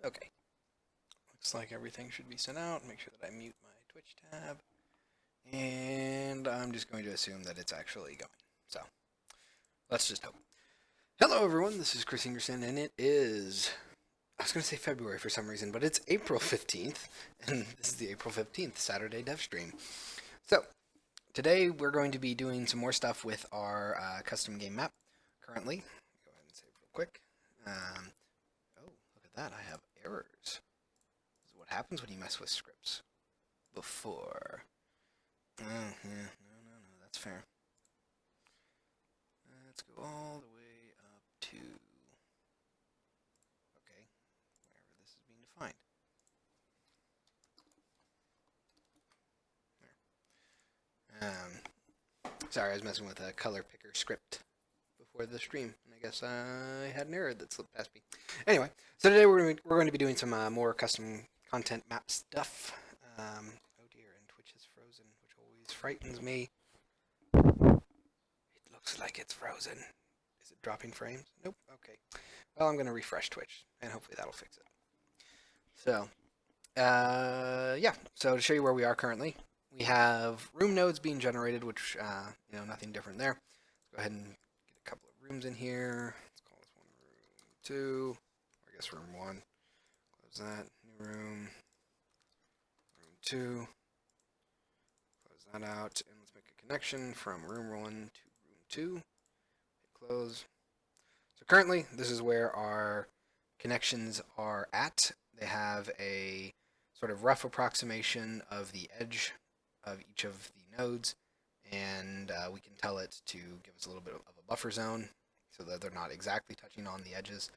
Okay, looks like everything should be sent out. Make sure that I mute my Twitch tab. And I'm just going to assume that it's actually going. So, let's just hope. Hello everyone, this is Chris Ingerson, and it is... I was going to say February for some reason, but it's April 15th, and this is the April 15th Saturday Devstream. So, today we're going to be doing some more stuff with our custom game map currently. Go ahead and save real quick. Oh, look at that, I have errors. This is what happens when you mess with scripts. Before. Oh, yeah, no, that's fair. Let's go all the way up to... Okay, wherever this is being defined. Sorry, I was messing with a color picker script before the stream, and I guess I had an error that slipped past me. Anyway, so today we're going to be doing some more custom content map stuff. Oh dear, and Twitch is frozen, which always frightens me. It looks like it's frozen. Is it dropping frames? Nope. Okay. Well, I'm going to refresh Twitch, and hopefully that'll fix it. So, yeah. So to show you where we are currently, we have room nodes being generated, which, nothing different there. Let's go ahead and get a couple of rooms in here. Let's call this one room 2, or I guess room 1. Close that. New room. Room 2. Close that out, and let's make a connection from room 1 to room 2. Hit close. So currently, this is where our connections are at. They have a sort of rough approximation of the edge of each of the nodes, and we can tell it to give us a little bit of a buffer zone so that they're not exactly touching on the edges.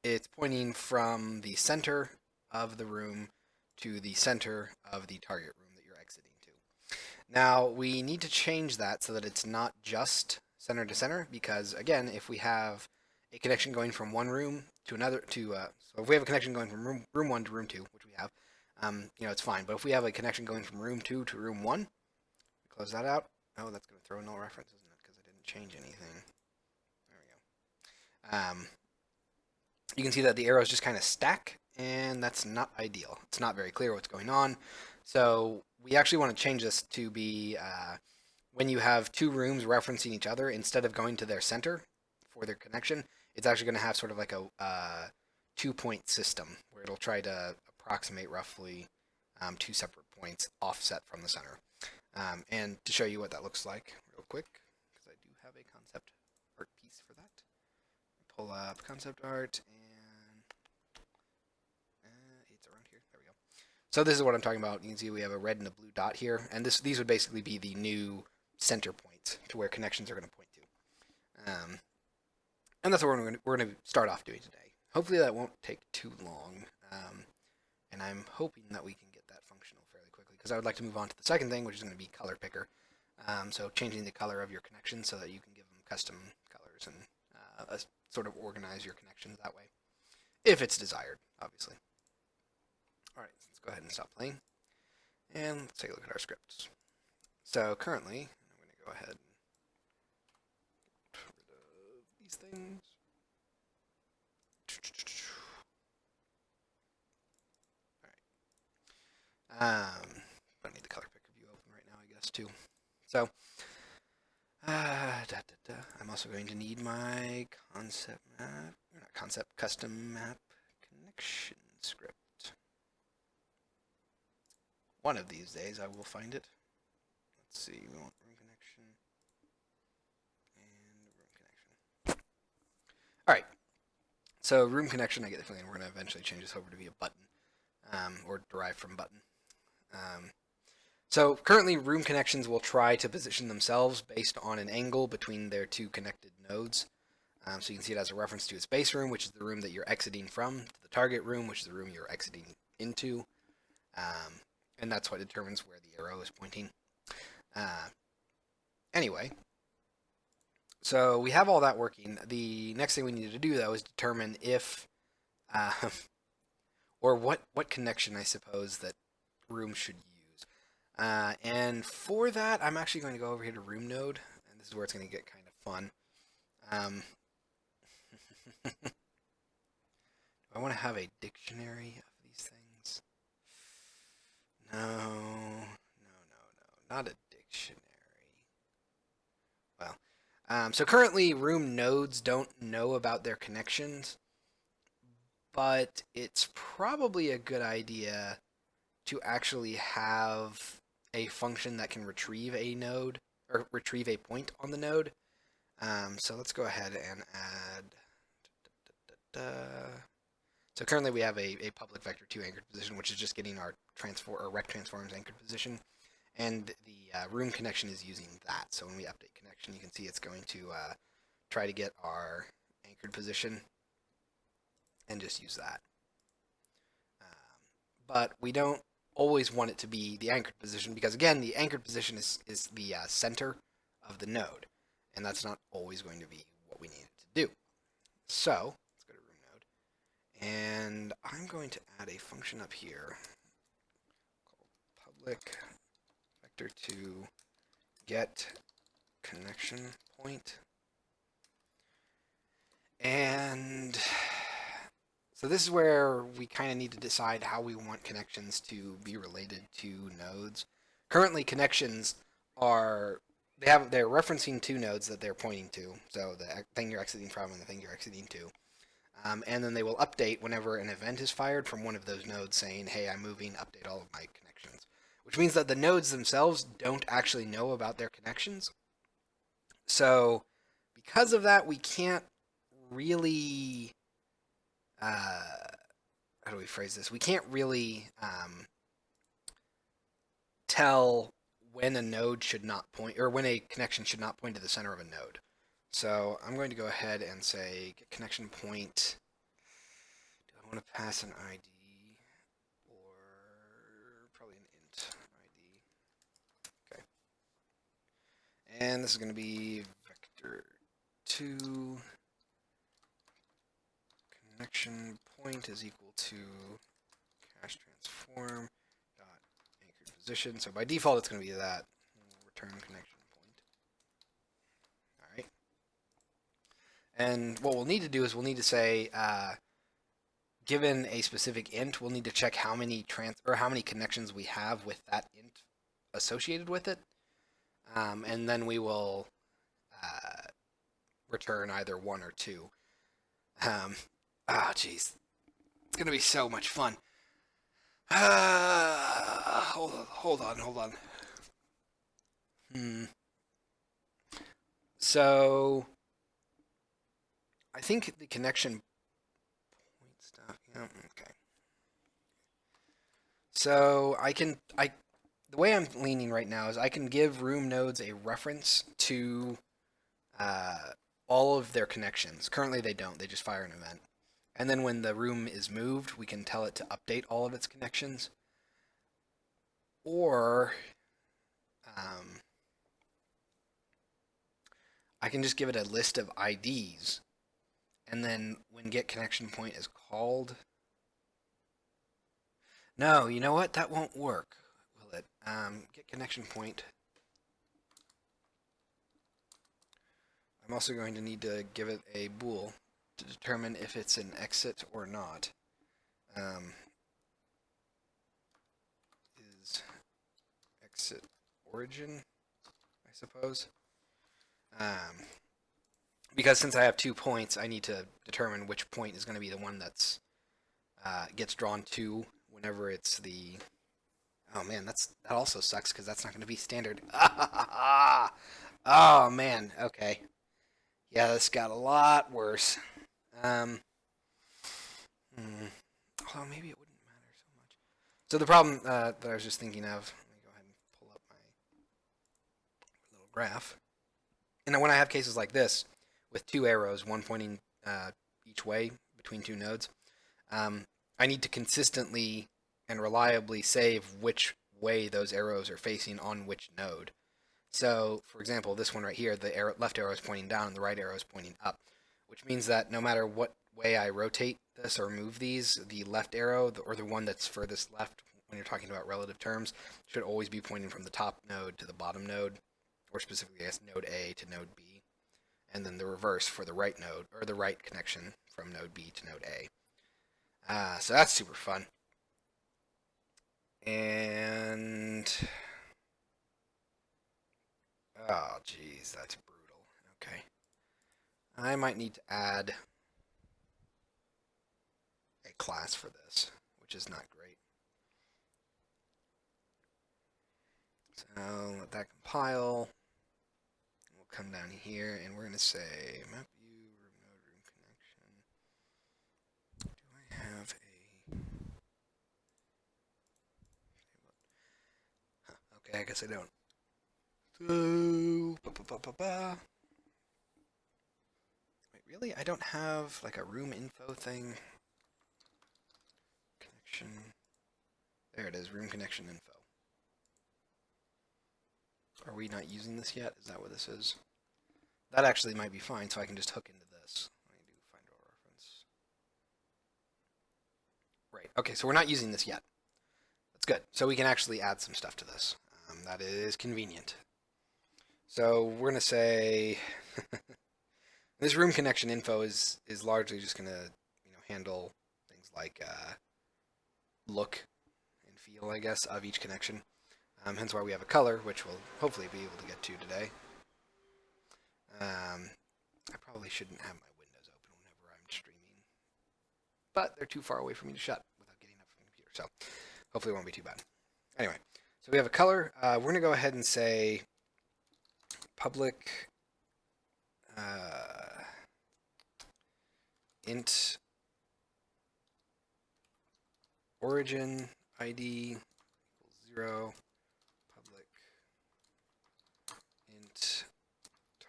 It's pointing from the center of the room to the center of the target room that you're exiting to. Now, we need to change that so that it's not just center to center, because again, if we have a connection going from one room to another, so if we have a connection going from room 1 to room 2, which we have, it's fine. But if we have a connection going from room 2 to room 1, close that out. Oh, that's going to throw null reference, isn't it? Because I didn't change anything. There we go. You can see that the arrows just kind of stack, and that's not ideal. It's not very clear what's going on. So we actually want to change this to be when you have two rooms referencing each other, instead of going to their center for their connection, it's actually going to have sort of like a 2-point system where it'll try to approximate roughly 2 separate points offset from the center. And to show you what that looks like real quick, because I do have a concept art piece for that. Pull up concept art, and it's around here. There we go. So this is what I'm talking about. You can see we have a red and a blue dot here, and these would basically be the new center points to where connections are going to point to. And that's what we're going to start off doing today. Hopefully that won't take too long, and I'm hoping that we can get that functional fairly quickly, because I would like to move on to the second thing, which is going to be color picker. So changing the color of your connections so that you can give them custom colors and sort of organize your connections that way, if it's desired, obviously. All right, let's go ahead and stop playing, and let's take a look at our scripts. So currently, I'm going to go ahead and get rid of these things. All right. I don't need the color picker view open right now, I guess, too. So, I'm also going to need my concept map, or not concept, custom map connection script. One of these days I will find it. Let's see, we want room connection and room connection. All right, so room connection, I get the feeling we're going to eventually change this over to be a button, or derived from button. So currently room connections will try to position themselves based on an angle between their two connected nodes. So you can see it as a reference to its base room, which is the room that you're exiting from, to the target room, which is the room you're exiting into. And that's what determines where the arrow is pointing. Anyway, so we have all that working. The next thing we need to do, though, is determine if, or what connection, I suppose, that room should use. And for that, I'm actually going to go over here to room node, and this is where it's going to get kind of fun. I want to have a dictionary of these things. No, not a dictionary. Well, so currently room nodes don't know about their connections, but it's probably a good idea to actually have a function that can retrieve a node or retrieve a point on the node. So let's go ahead and add. So currently we have a public vector 2 anchored position, which is just getting our transform or rect transforms anchored position, and the room connection is using that. So when we update connection, you can see it's going to try to get our anchored position and just use that. But we don't always want it to be the anchored position because, again, the anchored position is the center of the node, and that's not always going to be what we need it to do. So let's go to room node, and I'm going to add a function up here called public vector to get connection point. And so this is where we kind of need to decide how we want connections to be related to nodes. Currently, connections are they're referencing two nodes that they're pointing to. So the thing you're exiting from and the thing you're exiting to. And then they will update whenever an event is fired from one of those nodes saying, hey, I'm moving, update all of my connections. Which means that the nodes themselves don't actually know about their connections. So because of that, we can't really how do we phrase this? We can't really tell when a node should not point, or when a connection should not point to the center of a node. So I'm going to go ahead and say get connection point. Do I want to pass an ID or probably an int ID? Okay. And this is going to be vector 2 connection point is equal to cache transform dot anchored position. So by default, it's going to be that return connection point. All right. And what we'll need to do is we'll need to say, given a specific int, we'll need to check how many how many connections we have with that int associated with it, and then we will return either 1 or 2. Jeez. It's going to be so much fun. Hold on. So, I think the connection point stuff, yeah, okay. So, the way I'm leaning right now is I can give room nodes a reference to all of their connections. Currently they don't, they just fire an event. And then when the room is moved, we can tell it to update all of its connections. Or I can just give it a list of IDs. And then when get connection point is called... No, you know what? That won't work, will it? Get connection point. I'm also going to need to give it a bool to determine if it's an exit or not. Is exit origin, I suppose. Because since I have 2 points, I need to determine which point is going to be the one that's gets drawn to whenever it's the... Oh man, that also sucks because that's not going to be standard. Oh man, okay. Yeah, this got a lot worse. Although maybe it wouldn't matter so much. So the problem that I was just thinking of, let me go ahead and pull up my little graph. And when I have cases like this, with 2 arrows, one pointing each way between 2 nodes, I need to consistently and reliably save which way those arrows are facing on which node. So, for example, this one right here, the left arrow is pointing down and the right arrow is pointing up, which means that no matter what way I rotate this or move these, the left arrow, or the one that's furthest left when you're talking about relative terms, should always be pointing from the top node to the bottom node, or specifically, I guess, node A to node B, and then the reverse for the right node, or the right connection from node B to node A. So that's super fun. And oh geez, that's brutal. Okay. I might need to add a class for this, which is not great. So let that compile. We'll come down here and we're going to say map view, room node, room connection. Do I have a... Huh, okay, I guess I don't. So, wait, really? I don't have like a room info thing? Connection. There it is, room connection info. Are we not using this yet? Is that what this is? That actually might be fine, so I can just hook into this. I do find our reference. Right, okay, so we're not using this yet. That's good. So we can actually add some stuff to this. That is convenient. So we're going to say this room connection info is largely just going to handle things like look and feel, I guess, of each connection. Hence why we have a color, which we'll hopefully be able to get to today. I probably shouldn't have my windows open whenever I'm streaming, but they're too far away for me to shut without getting up from the computer, so hopefully it won't be too bad. Anyway, so we have a color. We're going to go ahead and say public int origin ID equals 0, public int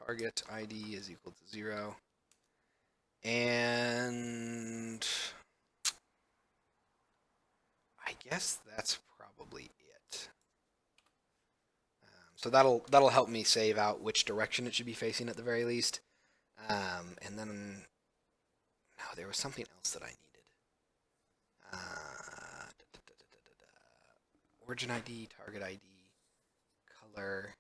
target ID is equal to 0, and I guess that's probably it. So that'll help me save out which direction it should be facing at the very least. And then, no, there was something else that I needed. Origin ID, target ID, color.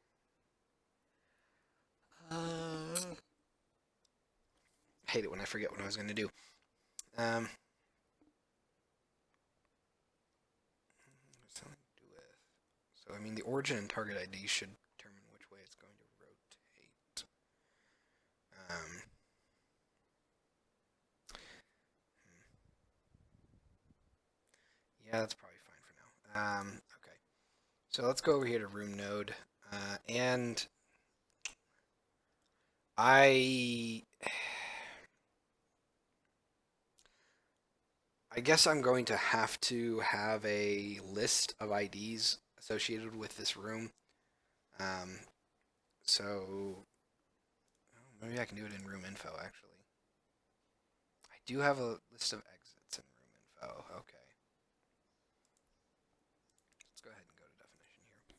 I hate it when I forget what I was going to do. So, I mean, the origin and target ID should determine which way it's going to rotate. Yeah, that's probably fine for now. Okay. So let's go over here to room node. And I guess I'm going to have a list of IDs associated with this room. So maybe I can do it in room info, actually. I do have a list of exits in room info. Okay. Let's go ahead and go to definition here.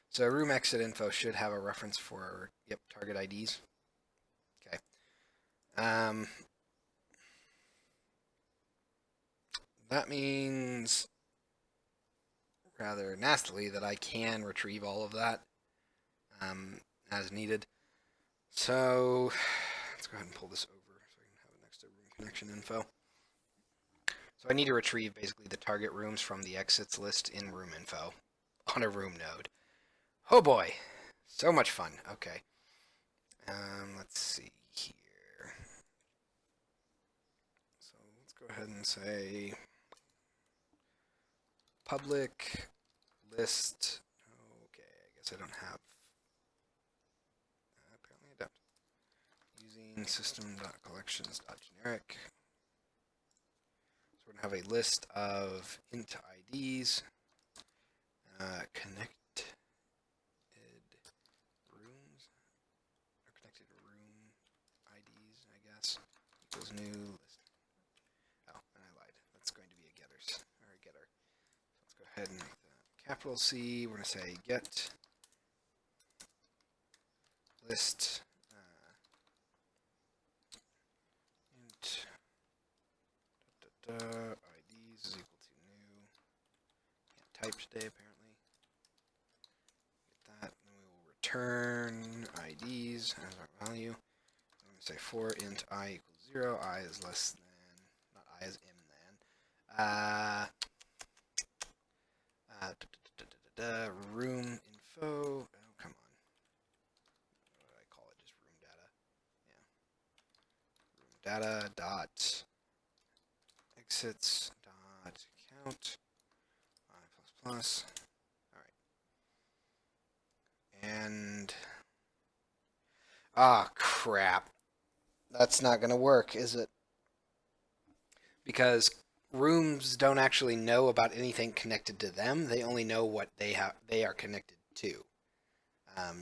So room exit info should have a reference for, yep, target IDs. Okay. That means, rather nastily, that I can retrieve all of that as needed. So let's go ahead and pull this over so I can have it next to room connection info. So I need to retrieve basically the target rooms from the exits list in room info on a room node. Oh boy, so much fun. Okay. Let's see here. So let's go ahead and say public list. Okay, I guess I don't have. Apparently I don't. Using system.collections.generic. So we're going to have a list of int IDs, connected rooms, or connected room IDs, I guess, equals new list. Oh, and I lied. That's going to be a getters, or a getter. So let's go ahead and make that capital C. We're going to say get list int IDs is equal to new. Can't type today, apparently. Get that, and then we will return IDs as our value. I'm going to say for int I equals 0, I is less than, not I I is im then. Room info. Oh, come on. What did I call it? Just room data. Yeah. Room data dot exits dot count I plus plus. All right. And crap. That's not gonna work, is it? Because rooms don't actually know about anything connected to them. They only know what they are connected to.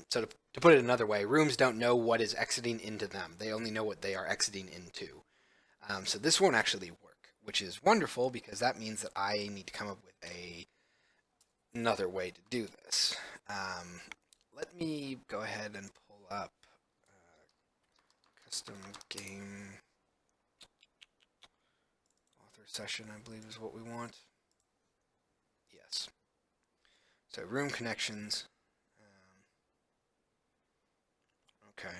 So to put it another way, rooms don't know what is exiting into them. They only know what they are exiting into. So this won't actually work, which is wonderful because that means that I need to come up with another way to do this. Let me go ahead and pull up custom game author session, I believe is what we want. Yes. So room connections. Okay.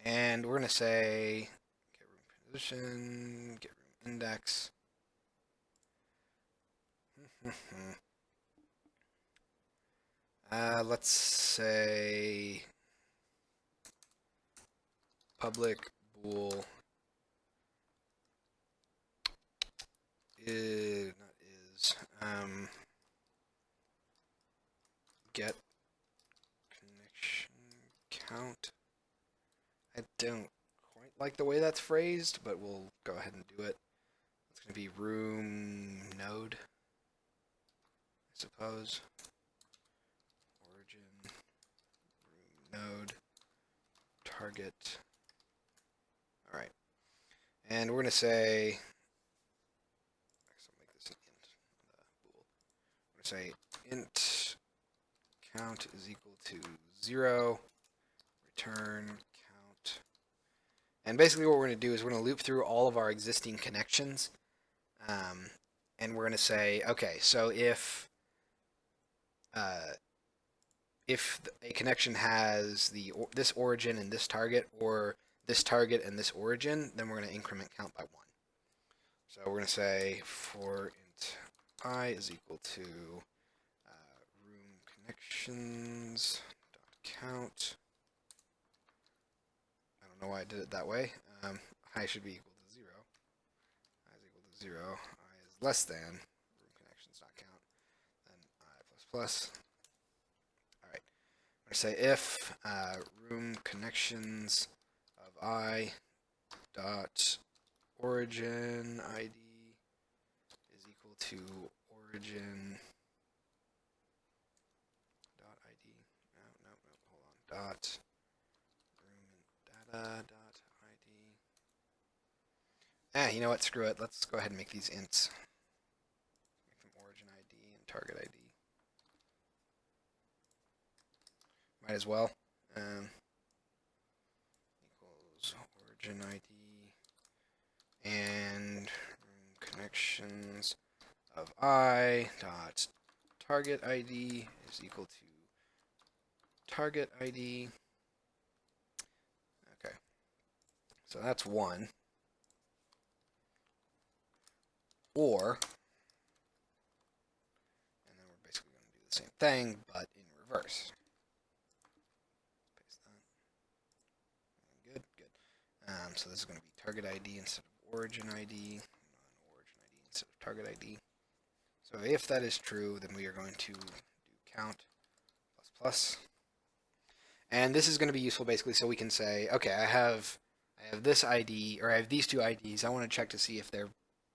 And we're going to say get room position, get room index. Let's say public bool is get connection count. I don't quite like the way that's phrased, but we'll go ahead and do it. It's going to be room node, I suppose. Origin, room node, target. All right. And we're going to say, I'll make this an int, bool. We're going to say int count is equal to 0, return count. And basically what we're going to do is we're going to loop through all of our existing connections. And we're going to say, okay, so if a connection has this origin and this target, or this target and this origin, then we're going to increment count by 1. So we're going to say for int I is equal to room connections dot count. I don't know why I did it that way. I should be equal to 0. I is equal to 0. I is less than room connections dot count. Then I plus plus. All right. I'm going to say if room connections of I dot origin ID is equal to origin dot ID. No, hold on. Dot room data dot ID. You know what? Screw it. Let's go ahead and make these ints. Make them origin ID and target ID. Might as well. Equals origin ID and room connections of I dot target ID is equal to target ID. Okay, so that's 1. Or, and then we're basically going to do the same thing, but in reverse. Paste that. Good. So this is going to be target ID instead of origin ID, and origin ID instead of target ID. So if that is true, then we are going to do count plus plus. And this is going to be useful basically so we can say, okay, I have this ID, or I have these two IDs. I want to check to see if they're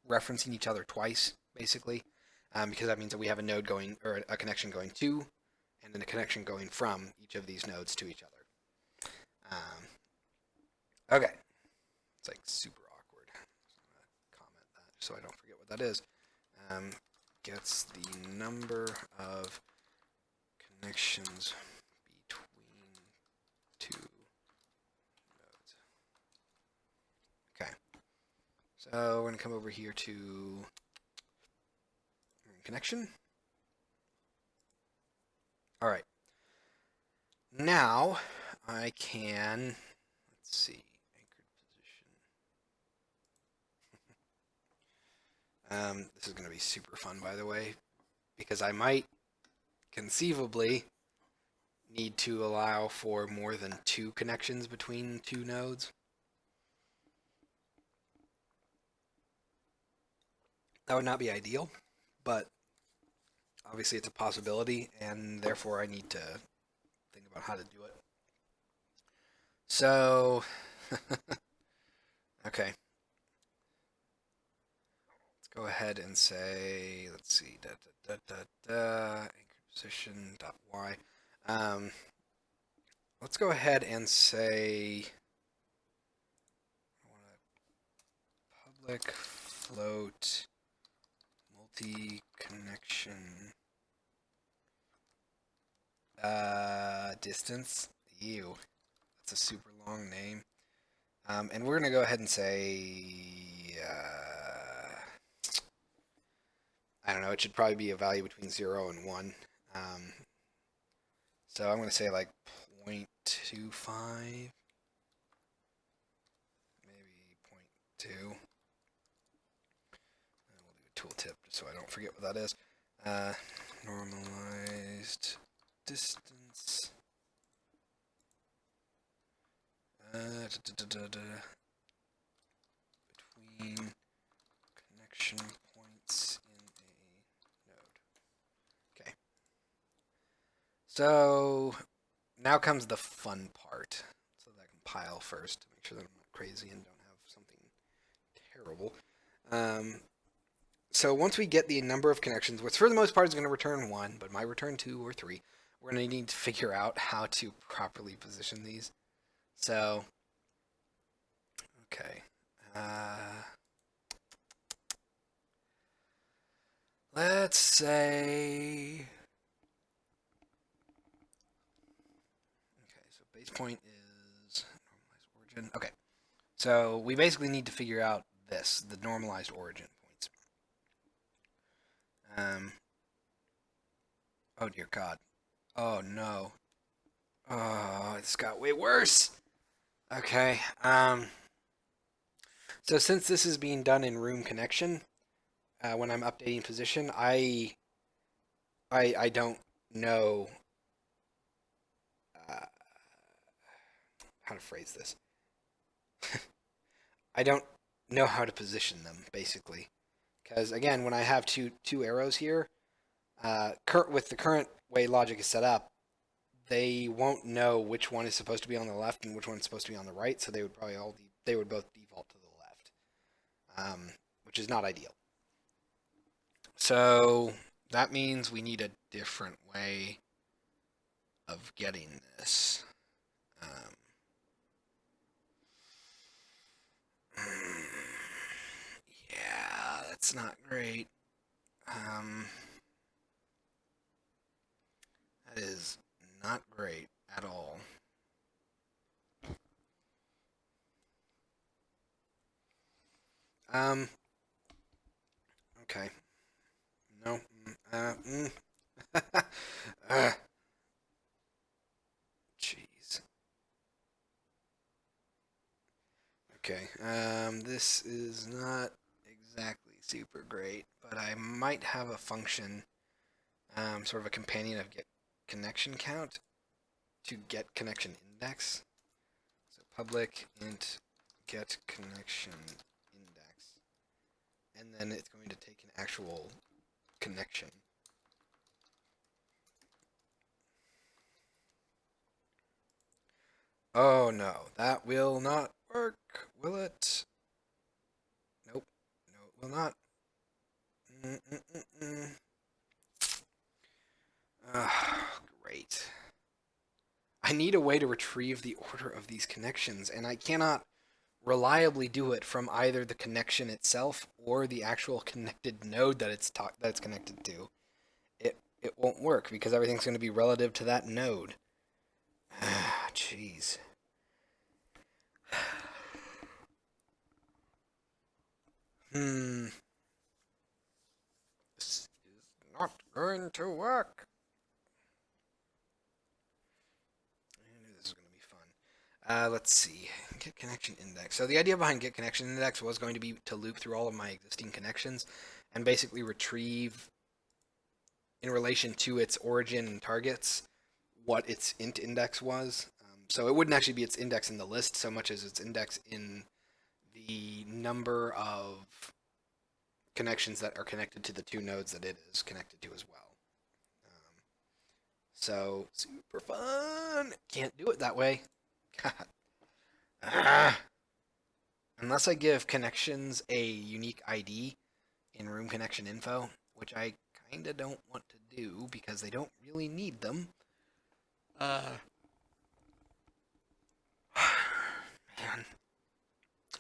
referencing each other twice, basically, because that means that we have a node going, or a connection going to, and then a connection going from each of these nodes to each other. Okay, it's like super awkward. So I'm gonna comment that so I don't forget what that is. Gets the number of connections between two nodes. Okay. So we're going to come over here to connection. All right. Now I can, let's see, anchored position. This is going to be super fun, by the way, because I might conceivably need to allow for more than 2 connections between 2 nodes. That would not be ideal, but obviously it's a possibility, and therefore I need to think about how to do it. So, okay. Let's go ahead and say, let's see, anchor position dot y. Let's go ahead and say I want a public float multi-connection distance. Ew, that's a super long name. And we're gonna go ahead and say I don't know. It should probably be a value between 0 and 1. So I'm gonna say like 0.25. Maybe 0.2. We'll do a tooltip just so I don't forget what that is. Normalized distance. Between connection points in a node. Okay. So now comes the fun part. So that I compile first to make sure that I'm not crazy and don't have something terrible. So once we get the number of connections, which for the most part is going to return 1, but might return 2 or 3, we're going to need to figure out how to properly position these. So, okay. Let's say... Okay, so base point is normalized origin. Okay, so we basically need to figure out this, the normalized origin points. Oh dear God. Oh no. Oh, it's got way worse. Okay. So since this is being done in room connection, when I'm updating position, I don't know how to phrase this. I don't know how to position them basically, because again, when I have two arrows here, with the current way logic is set up, they won't know which one is supposed to be on the left and which one is supposed to be on the right, so they would probably they would both default to the left, which is not ideal. So that means we need a different way of getting this. Yeah, that's not great. That is not great at all. Okay. No. Jeez. Okay. This is not exactly super great, but I might have a function, sort of a companion of get connection count to get connection index. So public int get connection index, and then it's going to take an actual connection. Oh no, that will not work, will it? Nope, no it will not. Great. I need a way to retrieve the order of these connections, and I cannot reliably do it from either the connection itself or the actual connected node that it's connected to. It won't work because everything's going to be relative to that node. Jeez. This is not going to work. I knew this was going to be fun. Let's see. Get connection index. So the idea behind get connection index was going to be to loop through all of my existing connections and basically retrieve in relation to its origin and targets what its int index was. So it wouldn't actually be its index in the list so much as its index in the number of connections that are connected to the two nodes that it is connected to as well. So super fun. Can't do it that way. Unless I give connections a unique ID in room connection info, which I kind of don't want to do because they don't really need them. Man,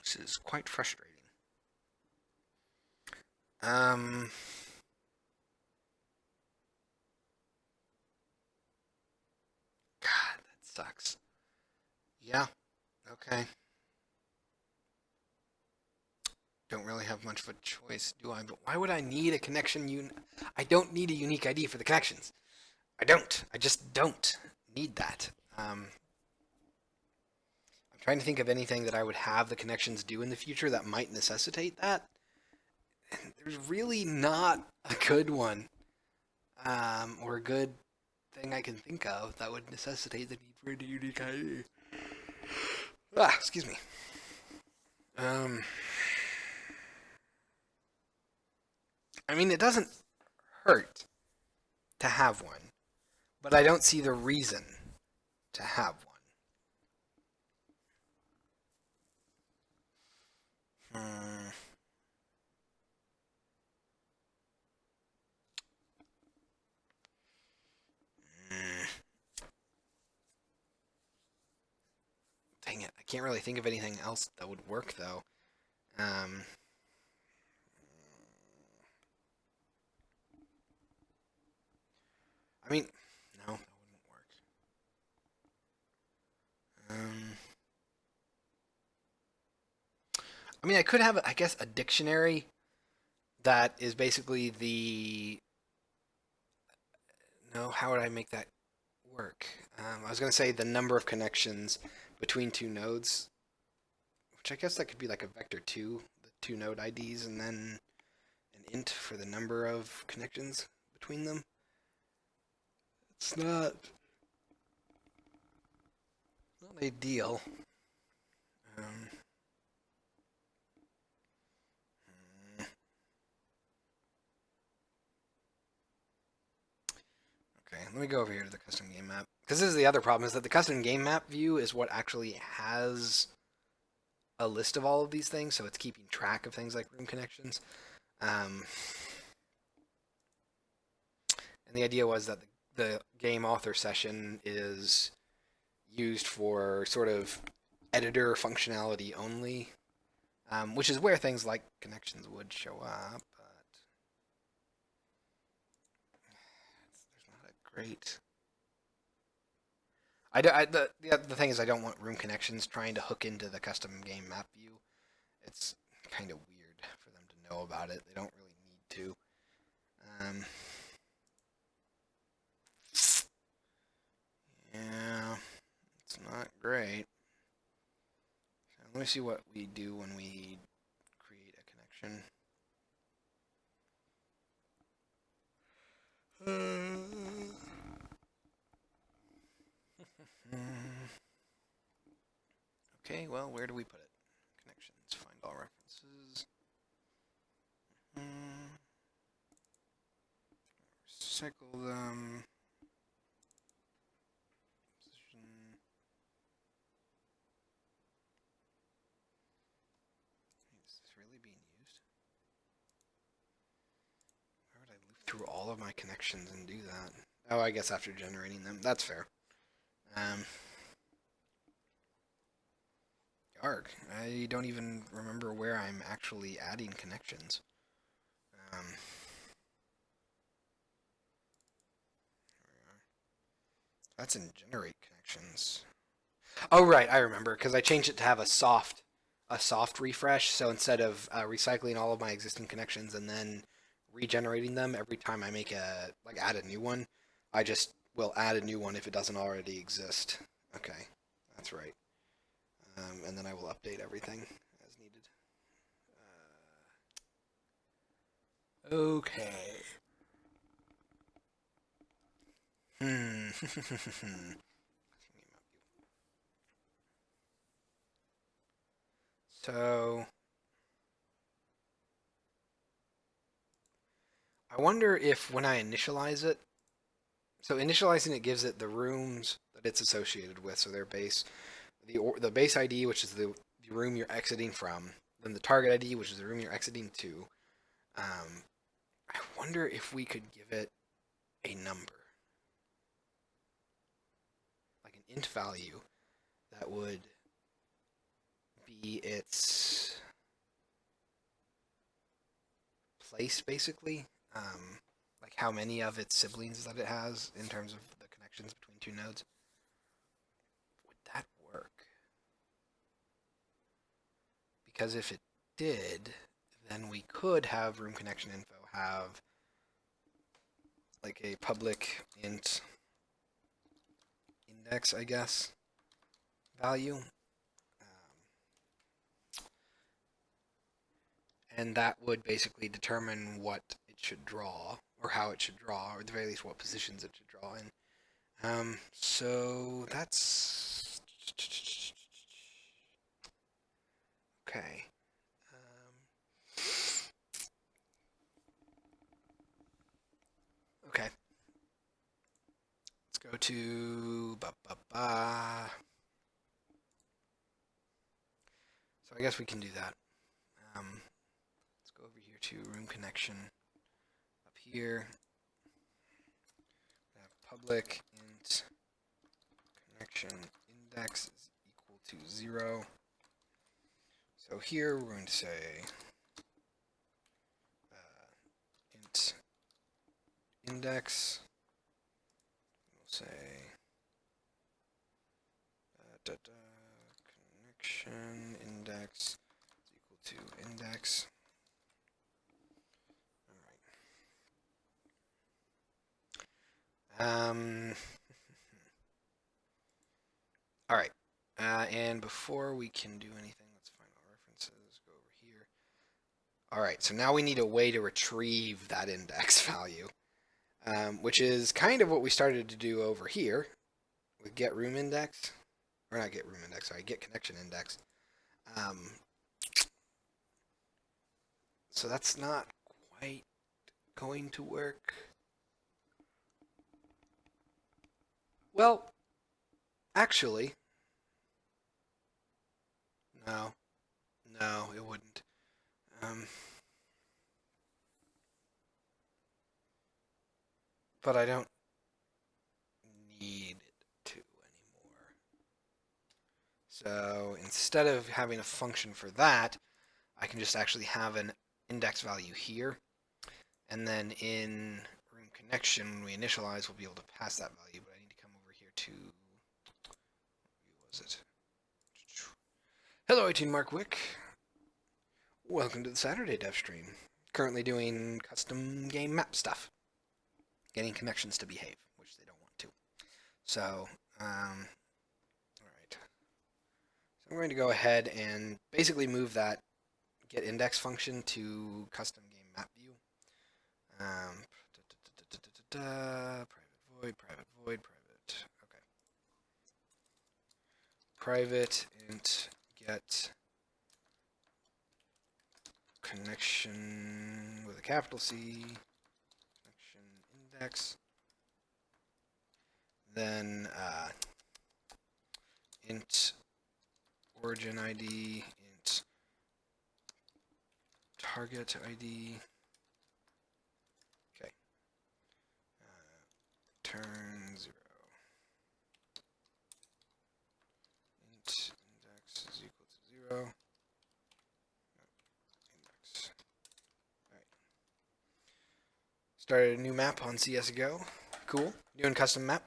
this is quite frustrating. God, that sucks. Yeah, okay. Don't really have much of a choice, do I? But why would I need a connection I don't need a unique ID for the connections. I don't. I just don't need that. I'm trying to think of anything that I would have the connections do in the future that might necessitate that. And there's really not a good one, or a good thing I can think of that would necessitate the need for a unique ID. Excuse me. I mean, it doesn't hurt to have one, but I don't see the reason to have one. Dang it, I can't really think of anything else that would work though. I mean, no, that wouldn't work. I mean, I could have, I guess, a dictionary that is basically the. No, how would I make that work? I was going to say the number of connections between two nodes, which I guess that could be like a vector 2, the two node IDs, and then an int for the number of connections between them. It's not ideal. Okay, let me go over here to the custom game map. Because this is the other problem, is that the custom game map view is what actually has a list of all of these things, so it's keeping track of things like room connections. And the idea was that the game author session is used for sort of editor functionality only, which is where things like connections would show up, but there's not a great. The thing is, I don't want room connections trying to hook into the custom game map view. It's kind of weird for them to know about it. They don't really need to. Yeah, it's not great. So let me see what we do when we create a connection. Okay, well, where do we put it? Connections, find all references. Recycle them. Position. Is this really being used? Why would I loop through all of my connections and do that? Oh, I guess after generating them. That's fair. Arg. I don't even remember where I'm actually adding connections. That's in generate connections. Oh right, I remember because I changed it to have a soft refresh. So instead of recycling all of my existing connections and then regenerating them every time I make add a new one, I just will add a new one if it doesn't already exist. Okay, that's right. And then I will update everything as needed. Okay. So I wonder if when I initialize it, so initializing it gives it the rooms that it's associated with, so their base, the base ID, which is the room you're exiting from, then the target ID, which is the room you're exiting to. Um, I wonder if we could give it a number, like an int value, that would be its place, basically. Like how many of its siblings that it has in terms of the connections between two nodes. Would that work? Because if it did, then we could have room connection info have like a public int index, I guess, value. And that would basically determine what it should draw, or how it should draw, or at the very least what positions it should draw in. So that's okay. Okay. Let's go to So I guess we can do that. Let's go over here to room connection. Up here, we have public int connection index is equal to 0. So here we're going to say int index. We'll say connection index is equal to index. All right. All right. And before we can do anything, let's find our references. Go over here. All right. So now we need a way to retrieve that index value, which is kind of what we started to do over here with get room index, or not get room index. Sorry, get connection index. So that's not quite going to work. Well, actually, no, it wouldn't. But I don't need it to anymore. So instead of having a function for that, I can just actually have an index value here. And then in room connection, when we initialize, we'll be able to pass that value. But I need to come over here to, what was it? Hello, 18 Mark Wick. Welcome to the Saturday Devstream. Currently doing custom game map stuff. Getting connections to behave, which they don't want to. So, all right. So I'm going to go ahead and basically move that get index function to custom game map view. Private void. Okay. Private int get connection with a capital C, connection index. Then int origin ID, int target ID. Okay. Turn 0. Int index is equal to 0. Index. Alright. Started a new map on CSGO. Cool. Doing custom map?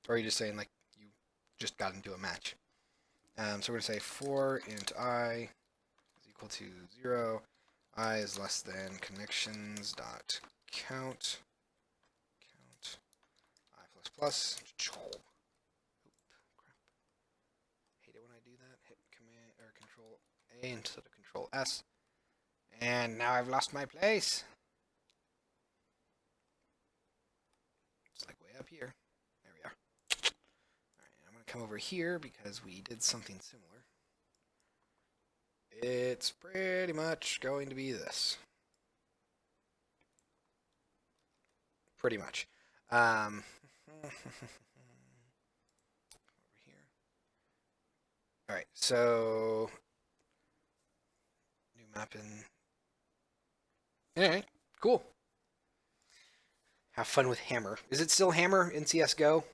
Or are you just saying like you just got into a match? So we're going to say for int I is equal to 0. I is less than connections dot count I plus plus. Oop, crap. Hate it when I do that. Hit command or control A instead of control S. And now I've lost my place. come over here because we did something similar. It's pretty much going to be this. Pretty much. Over here. All right, so new map in. All right, cool. Have fun with Hammer. Is it still Hammer in CS:GO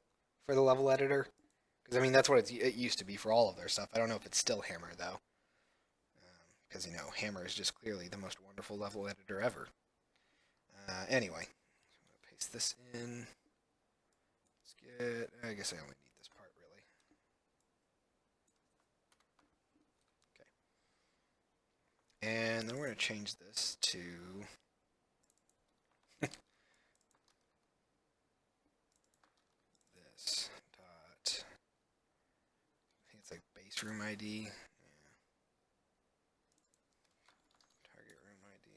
for the level editor? Because I mean that's what it used to be for all of their stuff. I don't know if it's still Hammer though, because you know Hammer is just clearly the most wonderful level editor ever. Anyway, so I'm gonna paste this in. Let's get. I guess I only need this part really. Okay. And then we're gonna change this to. This dot. I think it's like base room ID. Yeah. Target room ID.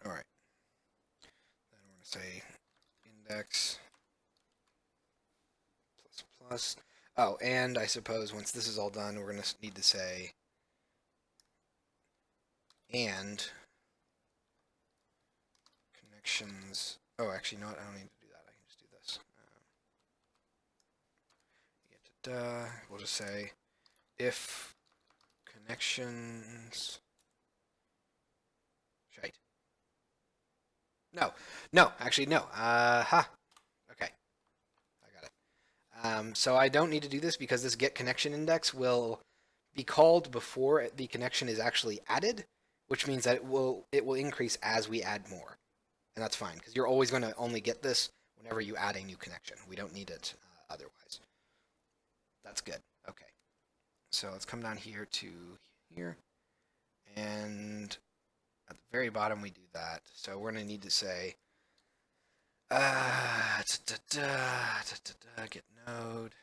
All right. Then we're going to say index plus plus. Oh, and I suppose once this is all done, we're going to need to say and connections. Oh, actually, no, I don't need to do that. I can just do this. We'll just say if connections. Shite. No, actually, no. Okay, I got it. So I don't need to do this because this get connection index will be called before the connection is actually added, which means that it will increase as we add more, and that's fine because you're always going to only get this whenever you add a new connection. We don't need it otherwise. That's good. Okay, so let's come down here to here, and at the very bottom we do that. So we're going to need to say get node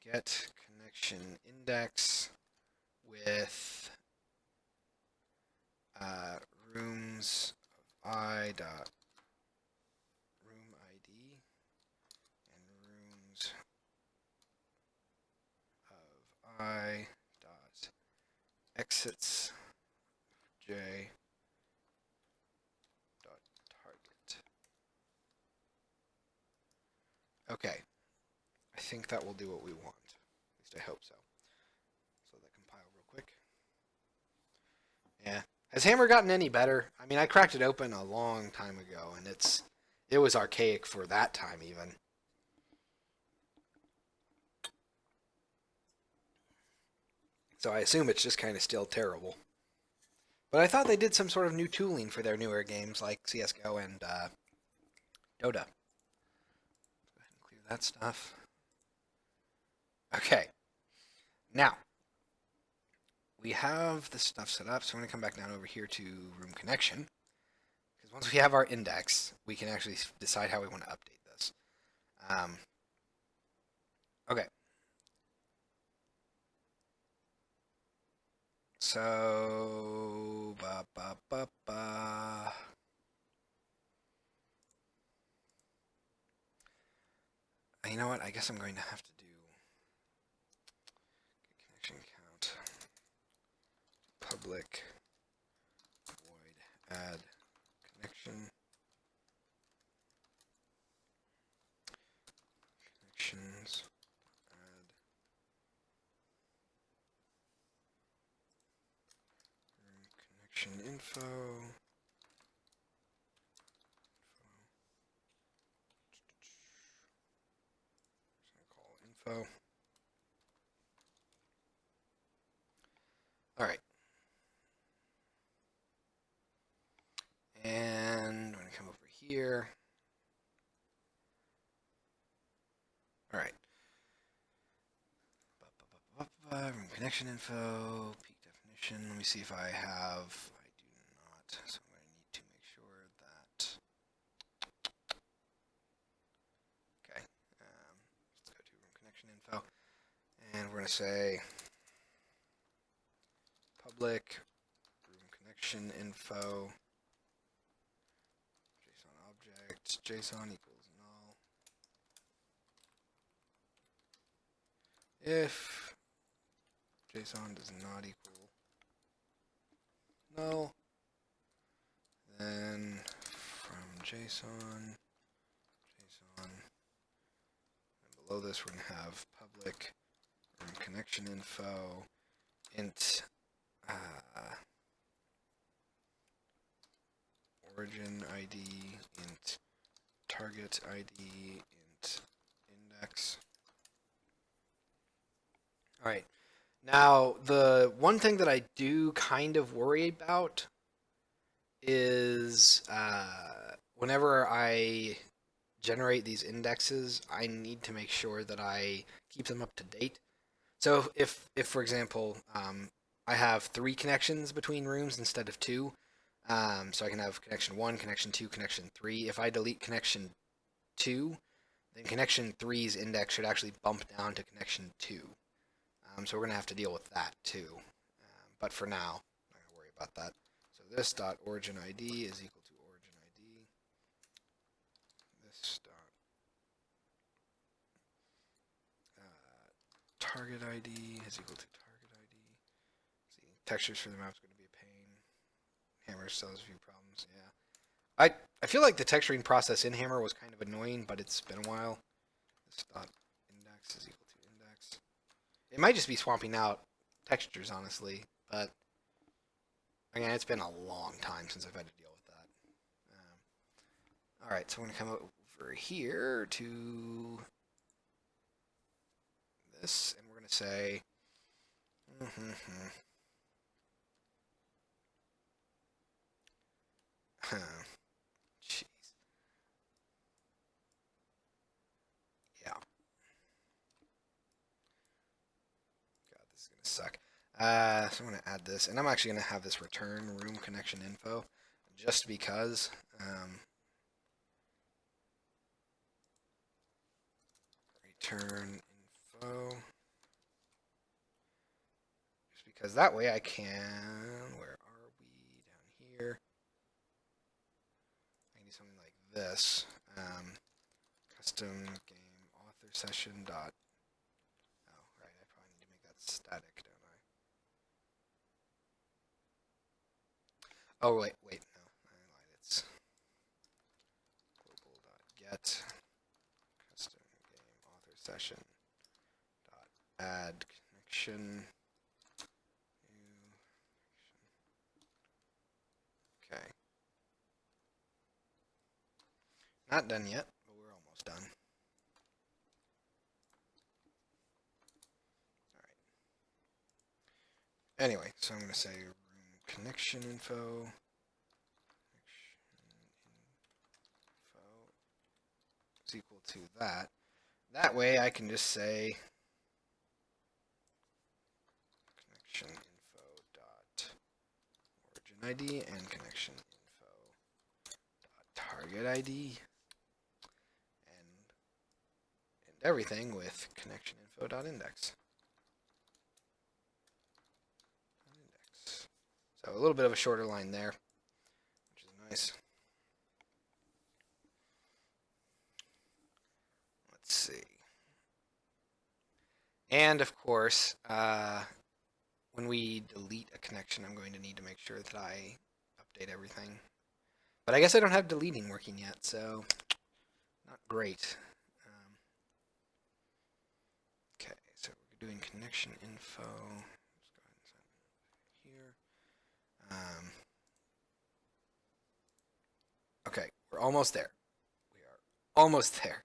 get connection index with rooms of I dot room ID and rooms of I dot exits J dot target. Okay, I think that will do what we want. At least I hope so. So that compile real quick. Yeah. Has Hammer gotten any better? I mean, I cracked it open a long time ago, and it was archaic for that time even. So I assume it's just kind of still terrible. But I thought they did some sort of new tooling for their newer games like CS:GO and Dota. Go ahead and clear that stuff. Okay. Now, we have the stuff set up, so I'm going to come back down over here to room connection. Because once we have our index, we can actually decide how we want to update this. Okay. So, you know what? I guess I'm going to have to do connection count public void add connection connections add room connection info. Info. All right. And I'm going to come over here. All right. Room connection info, peak definition. Let me see if I have. I do not. So I'm going to need to make sure that. Okay. Let's go to room connection info. And we're going to say public room connection connection info JSON object JSON equals null if JSON does not equal null, then from JSON, and below this we're going to have public room connection info int origin ID int target ID int index. All right. Now, the one thing that I do kind of worry about is whenever I generate these indexes, I need to make sure that I keep them up to date. So if for example, I have 3 connections between rooms instead of 2, so I can have connection 1, connection 2, connection 3. If I delete connection 2, then connection 3's index should actually bump down to connection 2. So we're going to have to deal with that too. But for now, I'm not going to worry about that. So this dot origin ID is equal to origin ID. This dot target ID is equal to target ID. See, textures for the map is going to be a pain. Hammer still has a few problems. Yeah, I feel like the texturing process in Hammer was kind of annoying, but it's been a while. This dot index is equal to index. It might just be swapping out textures, honestly, but again, it's been a long time since I've had to deal with that. All right, so we're going to come over here to this, and we're going to say, jeez, yeah. God, this is going to suck. So I'm going to add this, and I'm actually going to have this return room connection info, just because. Return info, just because that way I can. Where are we? Down here. I can do something like this. Custom game author session dot. Oh, right. I probably need to make that static, don't I? Oh, wait, no, I lied. It's global.get custom game author session dot add connection. Okay. Not done yet, but we're almost done. All right. Anyway, so I'm going to say room connection info. Is equal to that. That way I can just say connection info dot origin ID and connection info dot target ID and everything with connection info dot index. So a little bit of a shorter line there, which is nice. Let's see. And of course, when we delete a connection, I'm going to need to make sure that I update everything. But I guess I don't have deleting working yet, so not great. Okay, so we're doing connection info. Let's go ahead and send it here. Okay, we're almost there. We are almost there.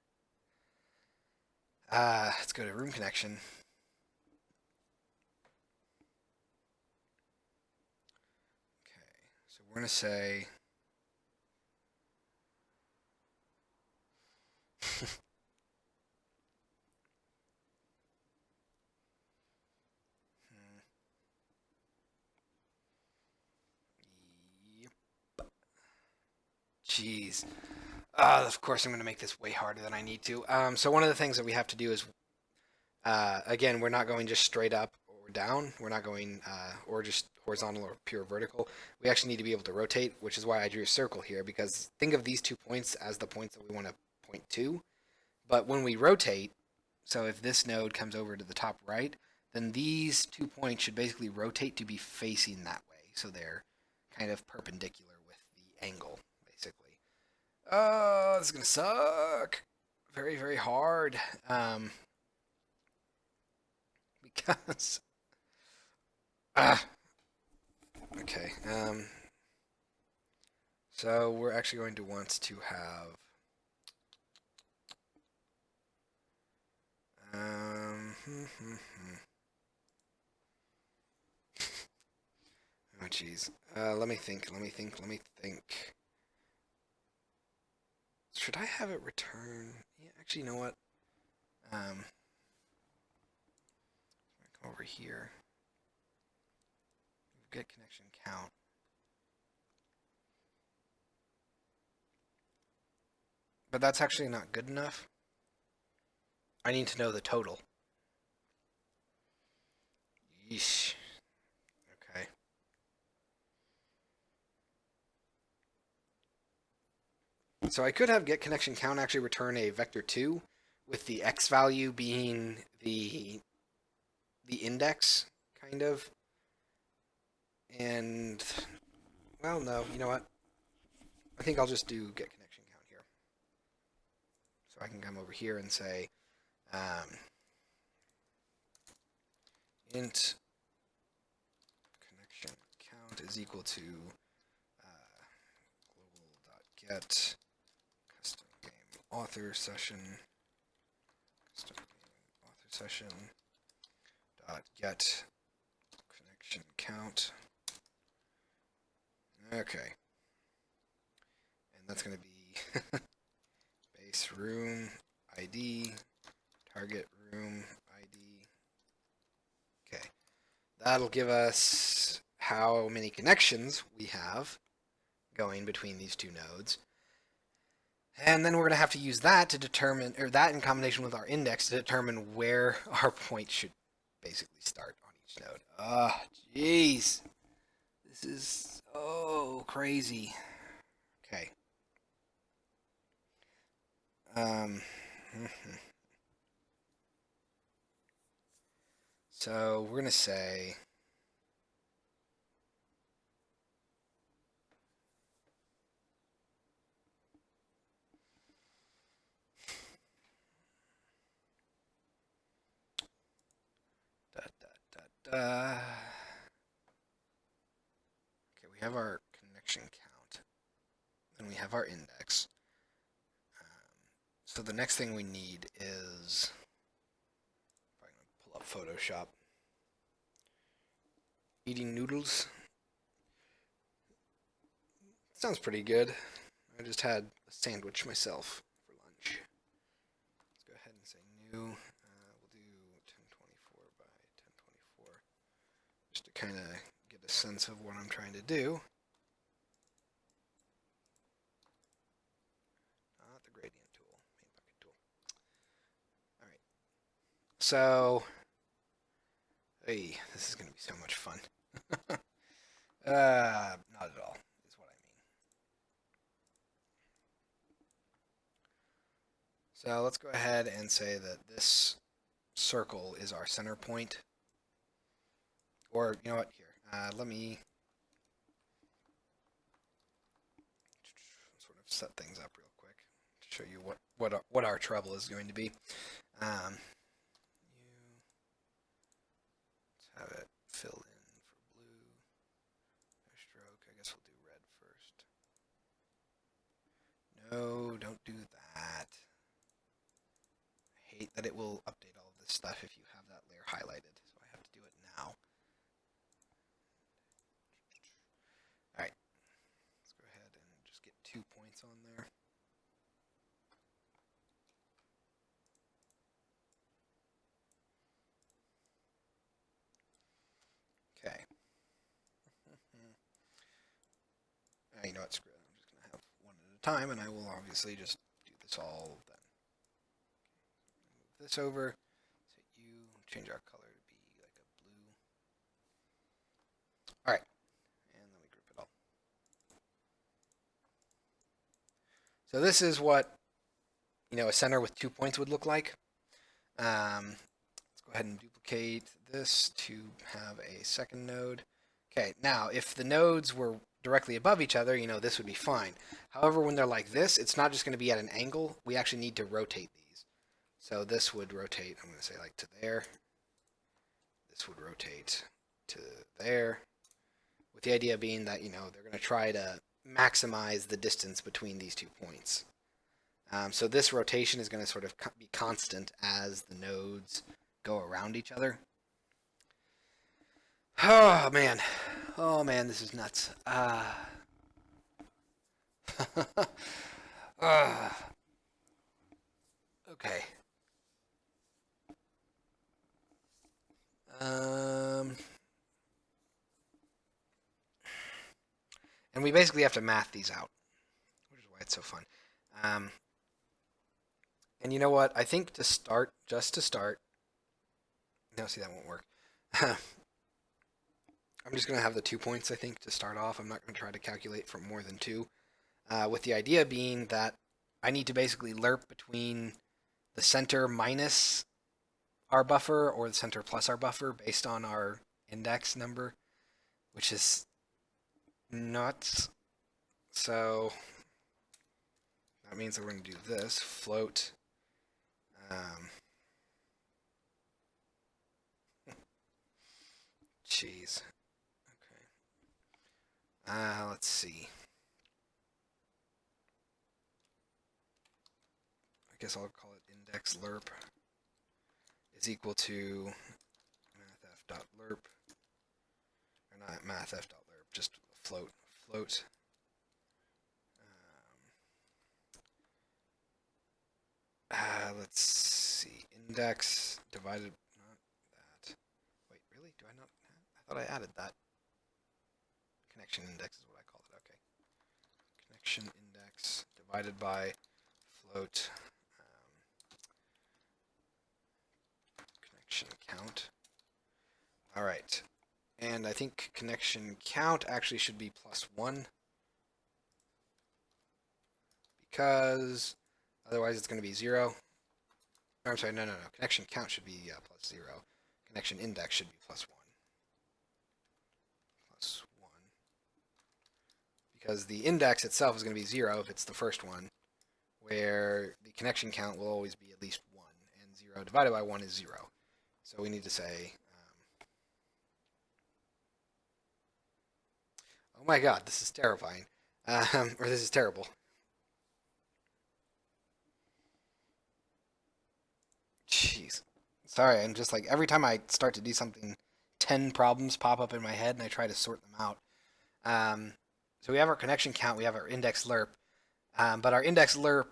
Let's go to room connection. Okay, so we're going to say Yep. Jeez. Of course, I'm going to make this way harder than I need to. So one of the things that we have to do is, again, we're not going just straight up. What we're or down. We're not going or just horizontal or pure vertical. We actually need to be able to rotate, which is why I drew a circle here, because think of these 2 points as the points that we want to point to. But when we rotate, so if this node comes over to the top right, then these 2 points should basically rotate to be facing that way. So they're kind of perpendicular with the angle, basically. Oh, this is going to suck. Very, very hard. Because... okay. So we're actually going to want to have... oh, jeez. Let me think. Should I have it return? Yeah, actually, you know what? Go over here. Get connection count. But that's actually not good enough. I need to know the total. Yeesh. Okay. So I could have get connection count actually return a vector 2 with the x value being the index, kind of. And, well, no, you know what? I think I'll just do get connection count here. So I can come over here and say int connection count is equal to global.get custom game author session dot get connection count. Okay, and that's going to be base room ID, target room ID. Okay, that'll give us how many connections we have going between these two nodes. And then we're going to have to use that to determine, or that in combination with our index to determine where our point should basically start on each node. Ah, jeez. This is so crazy. Okay. So we're going to say okay, we have our connection count. Then we have our index. So the next thing we need is, I'm going to pull up Photoshop. Eating noodles. Sounds pretty good. I just had a sandwich myself for lunch. Let's go ahead and say new. We'll do 1024 by 1024 just to kind of get a sense of what I'm trying to do. Not the gradient tool, main bucket tool. All right. So, hey, this is going to be so much fun. Not at all. So let's go ahead and say that this circle is our center point. Or, you know what, here, let me sort of set things up real quick to show you what our trouble is going to be. Let's have it fill in for blue. No stroke, I guess we'll do red first. No, don't do that. I hate that it will update all of this stuff if you have that layer highlighted, so I have to do it now. Alright, let's go ahead and just get 2 points on there. Okay. You know what, screw it. I'm just going to have one at a time, and I will obviously just do this all then. Move this over, set you, change our color to be like a blue. So this is what, a center with 2 points would look like. Let's go ahead and duplicate this to have a second node. Okay, now if the nodes were directly above each other, this would be fine. However, when they're like this, it's not just going to be at an angle. We actually need to rotate these. So this would rotate, I'm going to say like to there. This would rotate to there. With the idea being that, they're going to try to maximize the distance between these 2 points. So this rotation is going to sort of be constant as the nodes go around each other. Oh man, this is nuts. Okay. And we basically have to math these out, which is why it's so fun. And you know what? I think just to start, no, see, that won't work. I'm just going to have the 2 points, I think, to start off. I'm not going to try to calculate for more than 2. With the idea being that I need to basically lerp between the center minus our buffer or the center plus our buffer based on our index number, which is nuts. So that means that we're going to do this, float. Jeez. Okay. Let's see. I guess I'll call it index lerp is equal to mathf.lerp, or not mathf.lerp, just float. Let's see, index divided, not that. Wait, really? Do I not? I thought I added that. Connection index is what I call it. Okay. Connection index divided by float connection count. All right. And I think connection count actually should be +1 because otherwise it's going to be 0. Or, I'm sorry, no. Connection count should be +0. Connection index should be +1. +1. Because the index itself is going to be 0 if it's the first one, where the connection count will always be at least 1, and 0 divided by 1 is 0. So we need to say, oh my god, this is terrifying. Or this is terrible. Jeez. Sorry, I'm just like, every time I start to do something, 10 problems pop up in my head and I try to sort them out. So we have our connection count, we have our index lerp, but our index lerp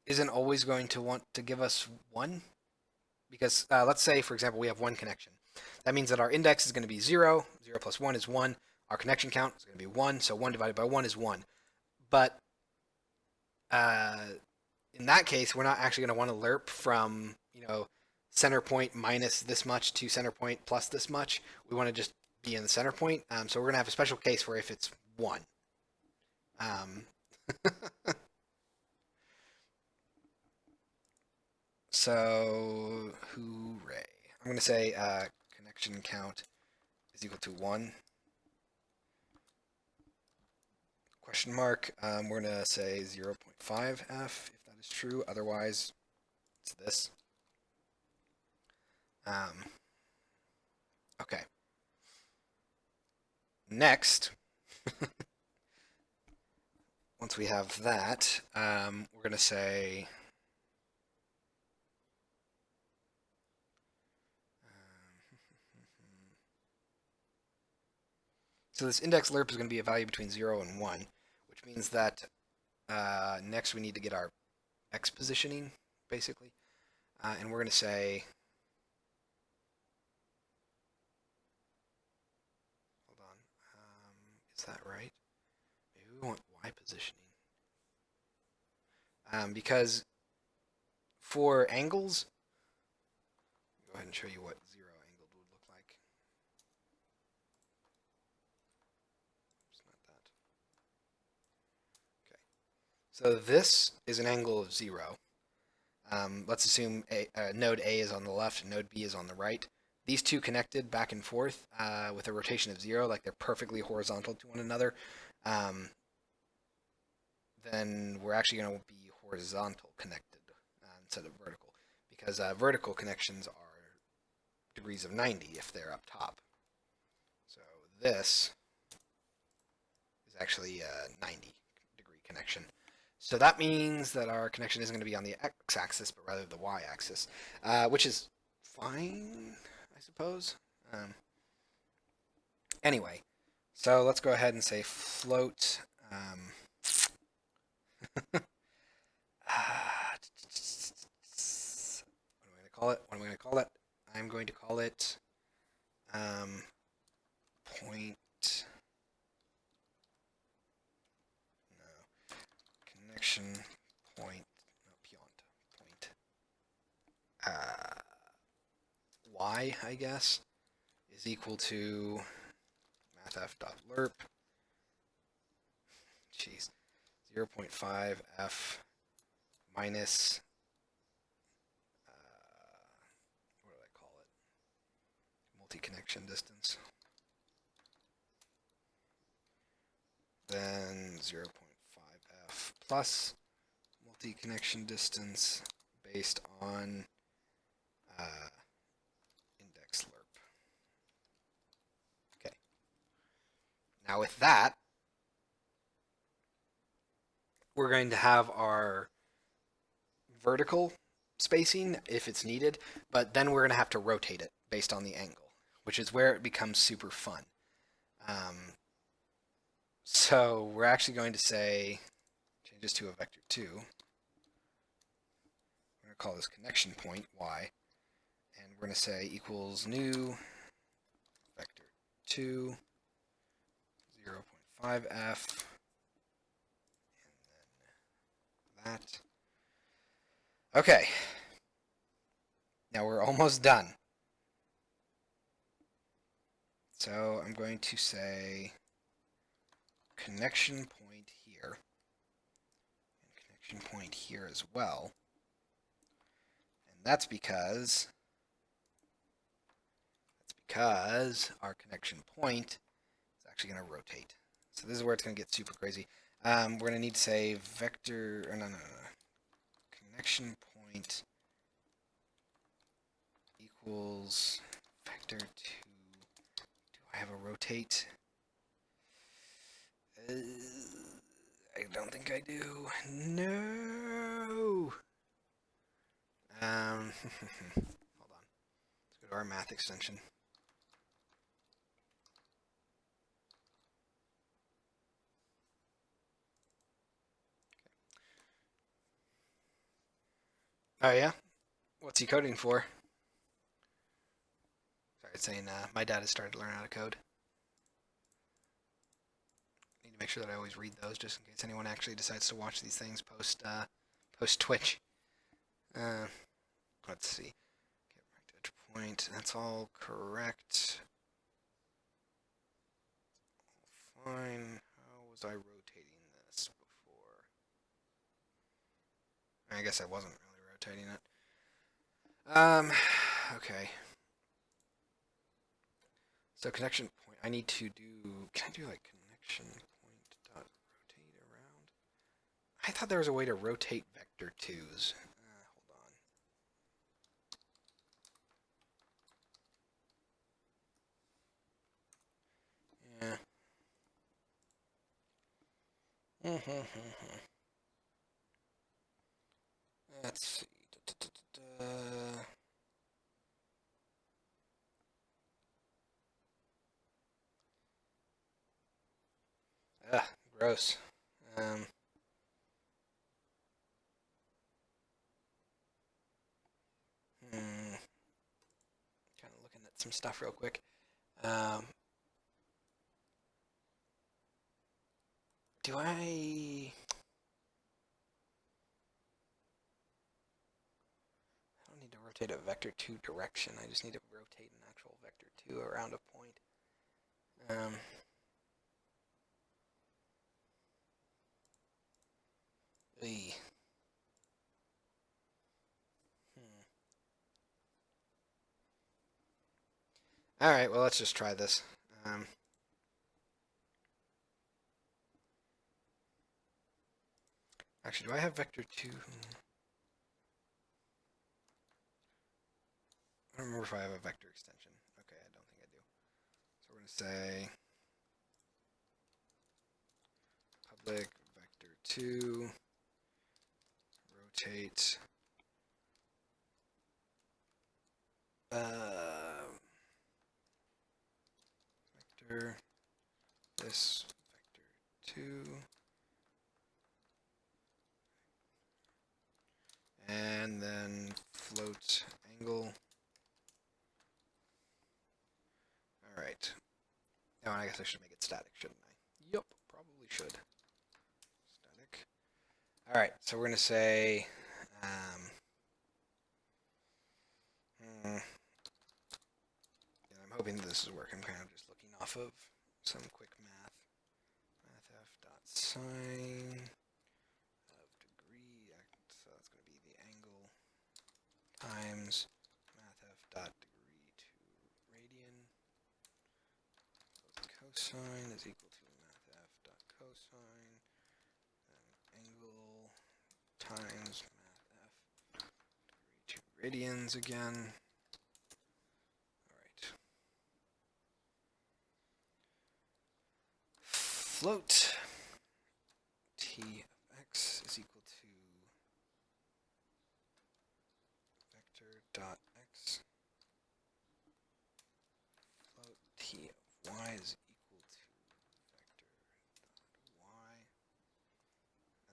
isn't always going to want to give us 1. Because let's say, for example, we have 1 connection. That means that our index is going to be 0. 0 plus 1 is 1. Our connection count is going to be 1. So 1 divided by 1 is 1. But in that case, we're not actually going to want to lerp from, center point minus this much to center point plus this much. We want to just be in the center point. So we're going to have a special case where if it's 1. So, hooray. I'm going to say connection count is equal to 1. Question mark. We're going to say 0.5f if that is true. Otherwise, it's this. Okay. Next, once we have that, we're going to say so this index lerp is going to be a value between 0 and 1, which means that next we need to get our x positioning, basically. And we're going to say, hold on, is that right? Maybe we want y positioning. Because for angles, go ahead and show you what 0 angled would look like. It's not that. Okay. So this is an angle of 0. Let's assume node A is on the left and node B is on the right. These two connected back and forth with a rotation of 0, like they're perfectly horizontal to one another, then we're actually going to be horizontal connected instead of vertical, because vertical connections are degrees of 90 if they're up top. So this is actually a 90-degree connection. So that means that our connection isn't going to be on the x-axis, but rather the y-axis, which is fine, I suppose. Anyway, so let's go ahead and say float. What am I going to call it? What am I going to call it? I'm going to call it point. No, connection point. No, point. Y, I guess, is equal to mathf.lerp. Jeez, 0.5 f minus. What do I call it? Multi-connection distance. Then 0.5 f plus multi-connection distance based on index lerp. Okay. Now with that, we're going to have our vertical spacing if it's needed, but then we're going to have to rotate it based on the angle, which is where it becomes super fun. So we're actually going to say, change this to a vector 2. We're going to call this connection point, y, and we're going to say equals new vector 2, 0.5f, and then that. Okay, now we're almost done. So I'm going to say connection point here, and connection point here as well. And that's because our connection point is actually going to rotate. So this is where it's going to get super crazy. We're going to need to say vector, or no. Connection point equals vector 2. Do I have a rotate? I don't think I do. No. Hold on. Let's go to our math extension. Oh yeah? What's he coding for? Sorry, it's saying my dad has started to learn how to code. Need to make sure that I always read those just in case anyone actually decides to watch these things post Twitch. Let's see. Get right edge point. That's all correct. All fine. How was I rotating this before? I guess I wasn't really rotating it. Okay. So connection point. I need to do. Can I do like connection point dot rotate around? I thought there was a way to rotate vector 2s. Hold on. Yeah. Let's see. Gross. Kind of looking at some stuff real quick. Do I don't need to rotate a vector 2 direction. I just need to rotate an actual vector 2 around a point. All right, well, let's just try this. Actually, do I have vector 2? I don't remember if I have a vector extension. Okay, I don't think I do. So we're going to say public vector 2 rotate vector this vector 2 and then float angle. All right. Oh, I guess I should make it static, shouldn't I? Yep, probably should. Static. All right, so we're going to say yeah, I'm hoping this is working. I'm kind of just looking off of some quick math. Mathf dot sine of degree. So that's going to be the angle times mathf dot degree to radian. So cosine is equal to mathf dot cosine. Then angle times mathf degree to radians again. Float t of x is equal to vector dot x. Float t of y is equal to vector dot y.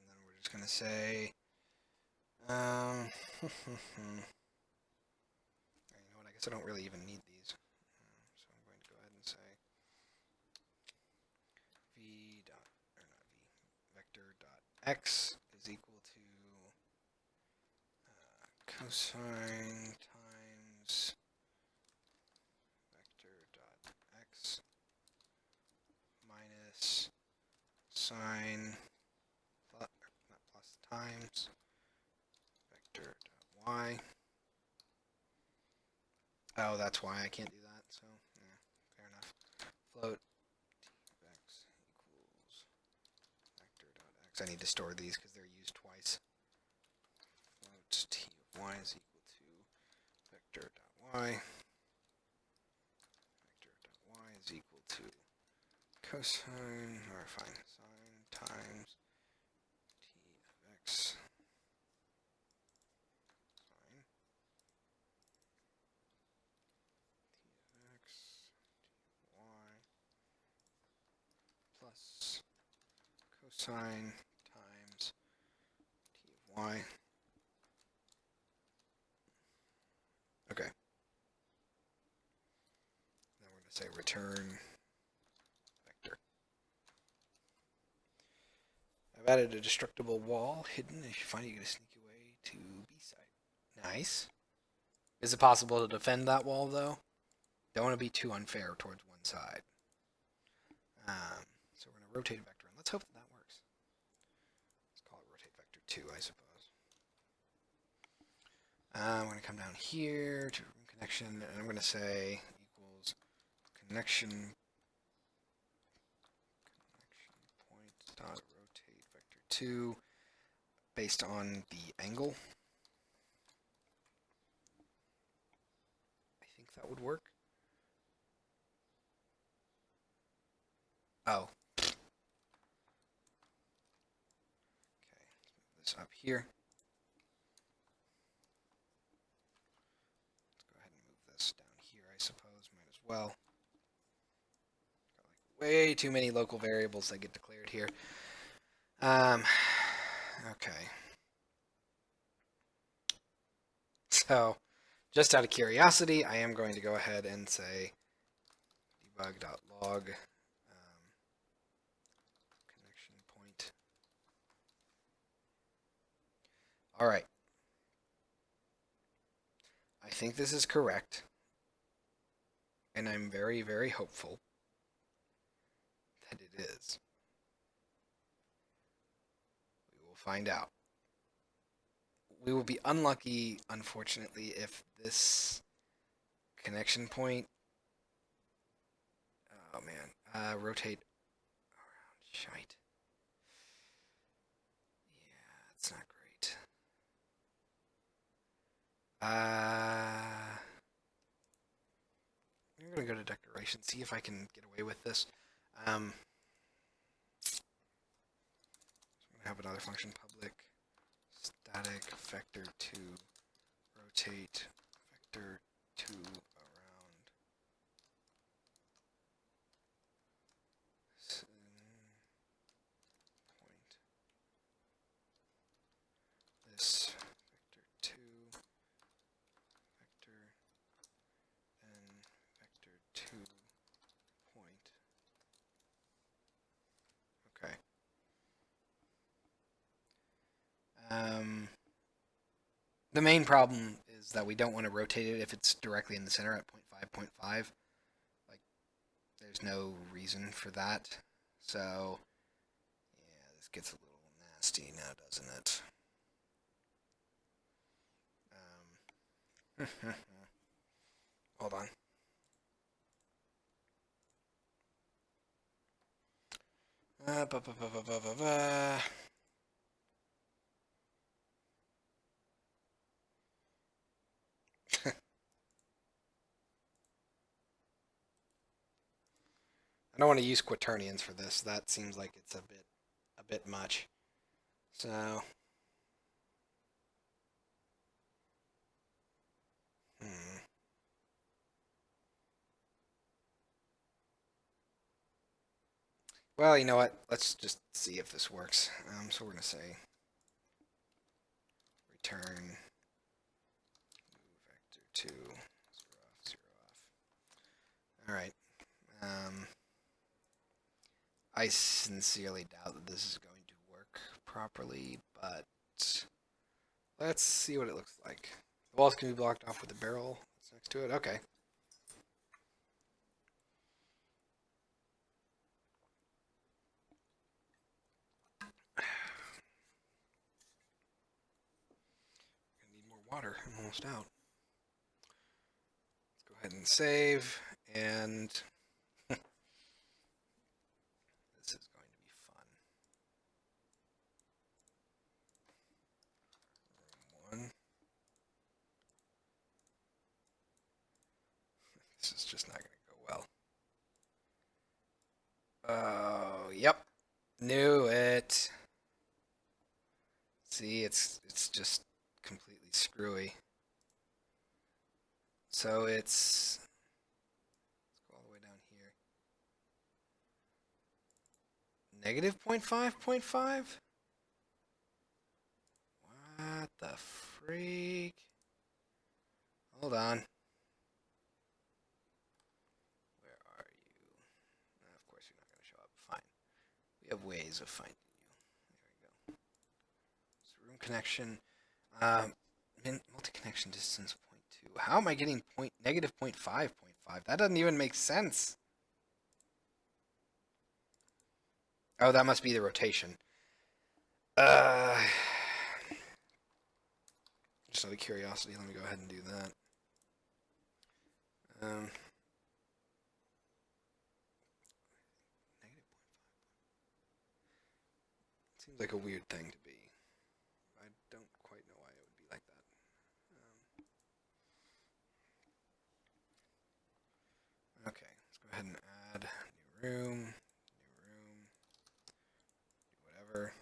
And then we're just going to say, you know what, I guess I don't really even need these. So I'm going to go ahead and say vector dot x is equal to cosine times vector dot x minus sine plus, not plus, times vector dot y. Oh, that's why I can't do that. So yeah, fair enough. Float t of x equals vector dot x. I need to store these because they're used twice. Float t of y is equal to vector dot y. Vector dot y is equal to cosine, or fine, sine times t of x sine t of x t of y plus cosine times t of y. Okay. Now we're going to say return vector. I've added a destructible wall hidden. If you find it, you're going to sneak your way to B side. Nice. Is it possible to defend that wall, though? Don't want to be too unfair towards one side. So we're going to rotate a vector, and let's hope that works. Let's call it rotate vector 2, I suppose. I'm going to come down here to room connection, and I'm going to say equals connection point dot rotate vector 2 based on the angle. I think that would work. Oh. Okay, let's move this up here. Let's go ahead and move this down here, I suppose. Might as well. Got like way too many local variables that get declared here. Okay. So, just out of curiosity, I am going to go ahead and say debug.log connection point. All right. I think this is correct, and I'm very, very hopeful that it is. We will find out. We will be unlucky, unfortunately, if this connection point Oh man. Rotate around. Shite. Yeah, it's not great. I'm gonna go to decoration, see if I can get away with this. I'm gonna have another function, public static vector to rotate vector 2 around point this vector 2 vector and vector 2 point. Okay. The main problem is that we don't want to rotate it if it's directly in the center at 0.5. Like, there's no reason for that. So, yeah, this gets a little nasty now, doesn't it? Hold on. Ba, ba, ba, ba, ba, ba, ba. I don't want to use quaternions for this. That seems like it's a bit much. So, hmm. Well, you know what? Let's just see if this works. So we're gonna say return vector 2 0 off 0 off. All right. I sincerely doubt that this is going to work properly, but let's see what it looks like. The walls can be blocked off with a barrel that's next to it. Okay. I need more water. I'm almost out. Let's go ahead and save, and this is going to be fun. Room 1. This is just not going to go well. Oh, yep. Knew it. See, it's just completely screwy. So let's go all the way down here. Negative 0.5. What the freak? Hold on. Where are you? Of course you're not going to show up. Fine. We have ways of finding you. There we go. So room connection. Multi-connection distance 0.2. How am I getting negative 0.5? That doesn't even make sense. Oh, that must be the rotation. Just out of curiosity, let me go ahead and do that. Negative 0.5. Seems like a weird thing to be. I don't quite know why it would be like that. Okay, let's go ahead and add new room, do whatever.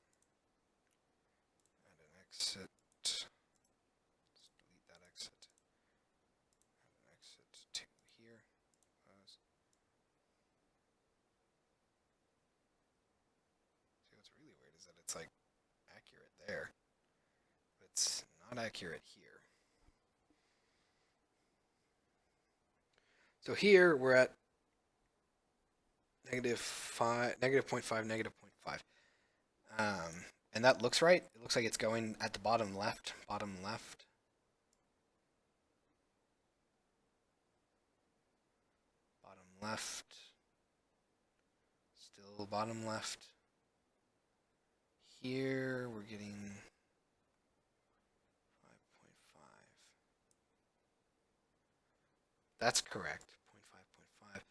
Add an exit. Let's delete that exit. Add an exit to here. Pause. See, what's really weird is that it's like accurate there, but it's not accurate here. So here we're at negative 0.5, negative 0.5. And that looks right. It looks like it's going at the bottom left. Bottom left. Still bottom left. Here we're getting 5.5. That's correct. 0.5.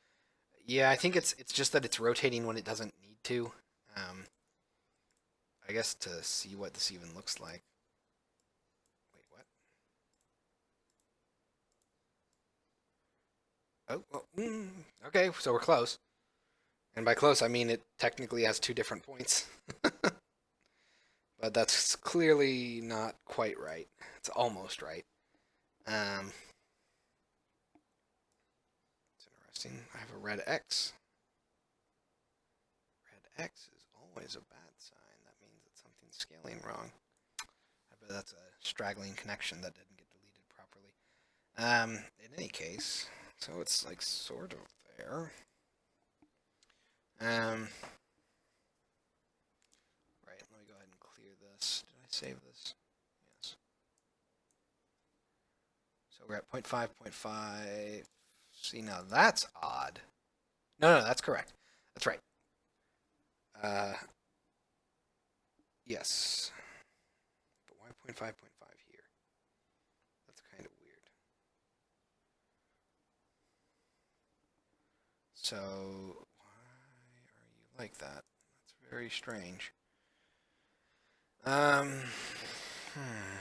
Yeah, I think it's just that it's rotating when it doesn't need to. Um, I guess to see what this even looks like. Wait, what? Oh, well, okay, so we're close. And by close, I mean it technically has two different points. But that's clearly not quite right. It's almost right. Um, it's interesting. I have a red X. Red X is always a bad sign. That means that something's scaling wrong. I bet that's a straggling connection that didn't get deleted properly. In any case, so it's like sort of there. Right, let me go ahead and clear this. Did I save this? Yes. So we're at 0.5, 0.5. See, now that's odd. No, that's correct. That's right. Uh, yes. But why 0.5, 0.5 here? That's kind of weird. So, why are you like that? That's very strange. Um, hmm.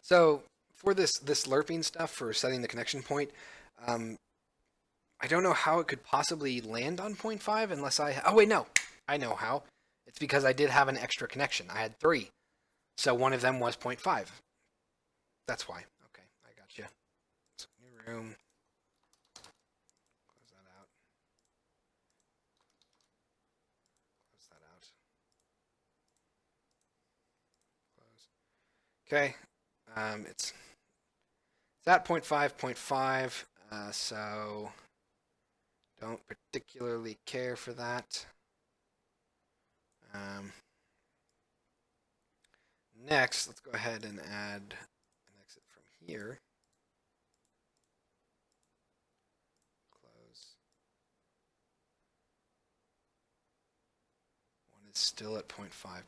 So for this lerping stuff for setting the connection point, um, I don't know how it could possibly land on 0.5 unless I. Oh wait, no, I know how. It's because I did have an extra connection. I had three, so one of them was 0.5. That's why. Okay, I got you. So new room. Close that out. Close that out. Close. Okay. It's at 0.5, 0.5. So don't particularly care for that. Um, Next, let's go ahead and add an exit from here. Close. One is still at 0.5, 0.5.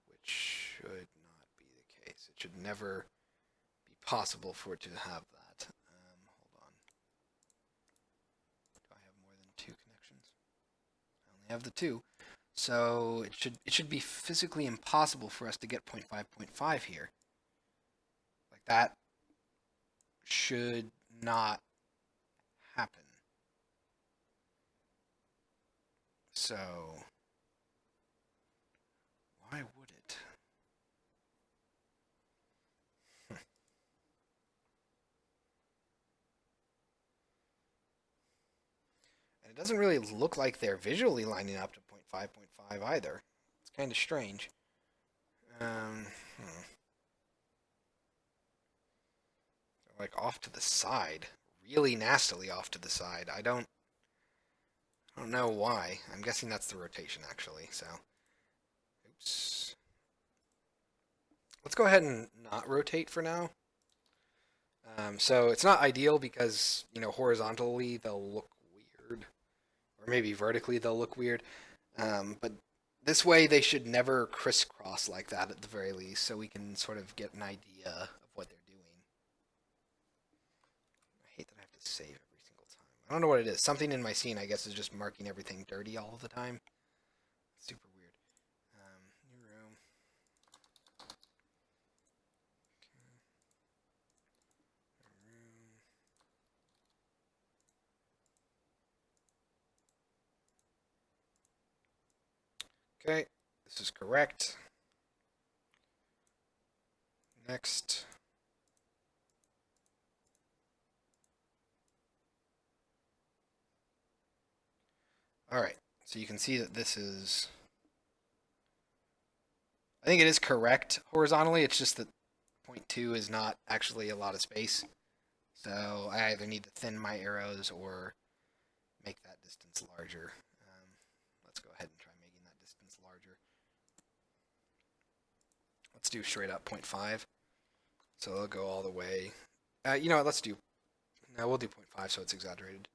Which should not be the case. It should never be possible for it to have that. Hold on. Do I have more than two connections? I only have the two. So it should be physically impossible for us to get 0.5, 0.5 here. Like that should not happen. So why would it? And it doesn't really look like they're visually lining up to 0.5, 0.5 either. It's kind of strange. Hmm. Like off to the side, really nastily off to the side. I don't know why. I'm guessing that's the rotation actually. So, oops. Let's go ahead and not rotate for now. So it's not ideal because horizontally they'll look weird, or maybe vertically they'll look weird. But this way they should never crisscross like that at the very least, so we can sort of get an idea of what they're doing. I hate that I have to save every single time. I don't know what it is. Something in my scene, I guess, is just marking everything dirty all the time. Super weird. New room. Okay, this is correct. Next. All right, so you can see that this is. I think it is correct horizontally. It's just that 0.2 is not actually a lot of space. So I either need to thin my arrows or make that distance larger. Let's go ahead and try making that distance larger. Let's do straight up 0.5. So they'll go all the way. You know what? Let's do. No, we'll do 0.5 so it's exaggerated.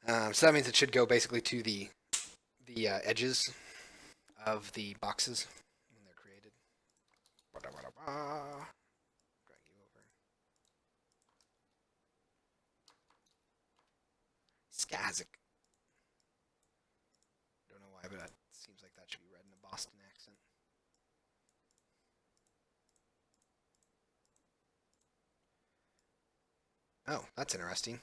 So that means it should go basically to the edges of the boxes when they're created. Drag you over. Skazik. Don't know why, but it seems like that should be read in a Boston accent. Oh, that's interesting.